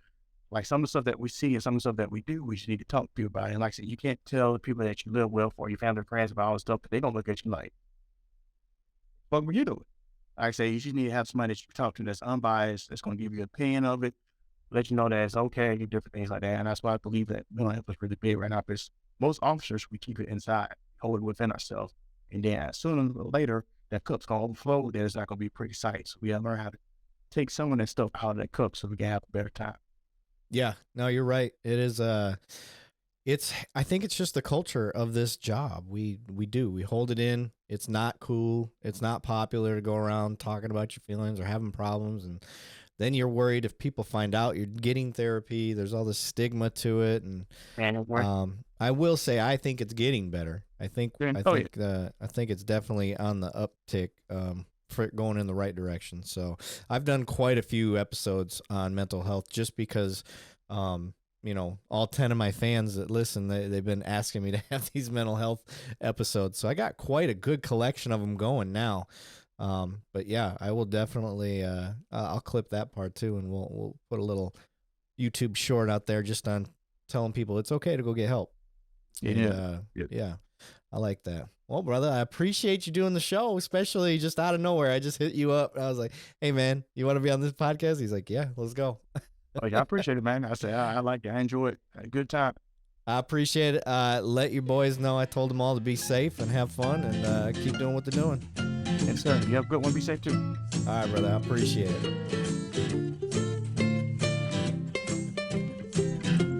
like some of the stuff that we see and some of the stuff that we do, we just need to talk to people about it. And like I said, you can't tell the people that you live with or your family or friends about all this stuff, but they don't look at you like, what were you doing? Like I say, you just need to have somebody that you can talk to that's unbiased, that's going to give you an opinion of it, let you know that it's okay, do different things like that. And that's why I believe that mental health is really big right now, because most officers, we keep it inside, hold it within ourselves. And then sooner or later, that cup's going to overflow, then it's not going to be pretty sight. So we got to learn how to take some of that stuff out of that cup so we can have a better time. Yeah, no, you're right. It is, I think it's just the culture of this job. We hold it in. It's not cool. It's not popular to go around talking about your feelings or having problems. And then you're worried if people find out you're getting therapy, there's all this stigma to it. And I will say, I think it's getting better. I think it's definitely on the uptick, for going in the right direction. So I've done quite a few episodes on mental health just because, all 10 of my fans that listen, they've been asking me to have these mental health episodes. So I got quite a good collection of them going now. But yeah, I will definitely, I'll clip that part too. And we'll put a little YouTube short out there just on telling people it's okay to go get help. And, yeah, I like that. Well, brother, I appreciate you doing the show, especially just out of nowhere. I just hit you up. I was like, hey, man, you want to be on this podcast? He's like, yeah, let's go. Oh, yeah, I appreciate it, man. I say, I like it. I enjoy it. Had a good time. I appreciate it. Let your boys know I told them all to be safe and have fun and keep doing what they're doing. Yes, sir. You have a good one. Be safe, too. All right, brother. I appreciate it.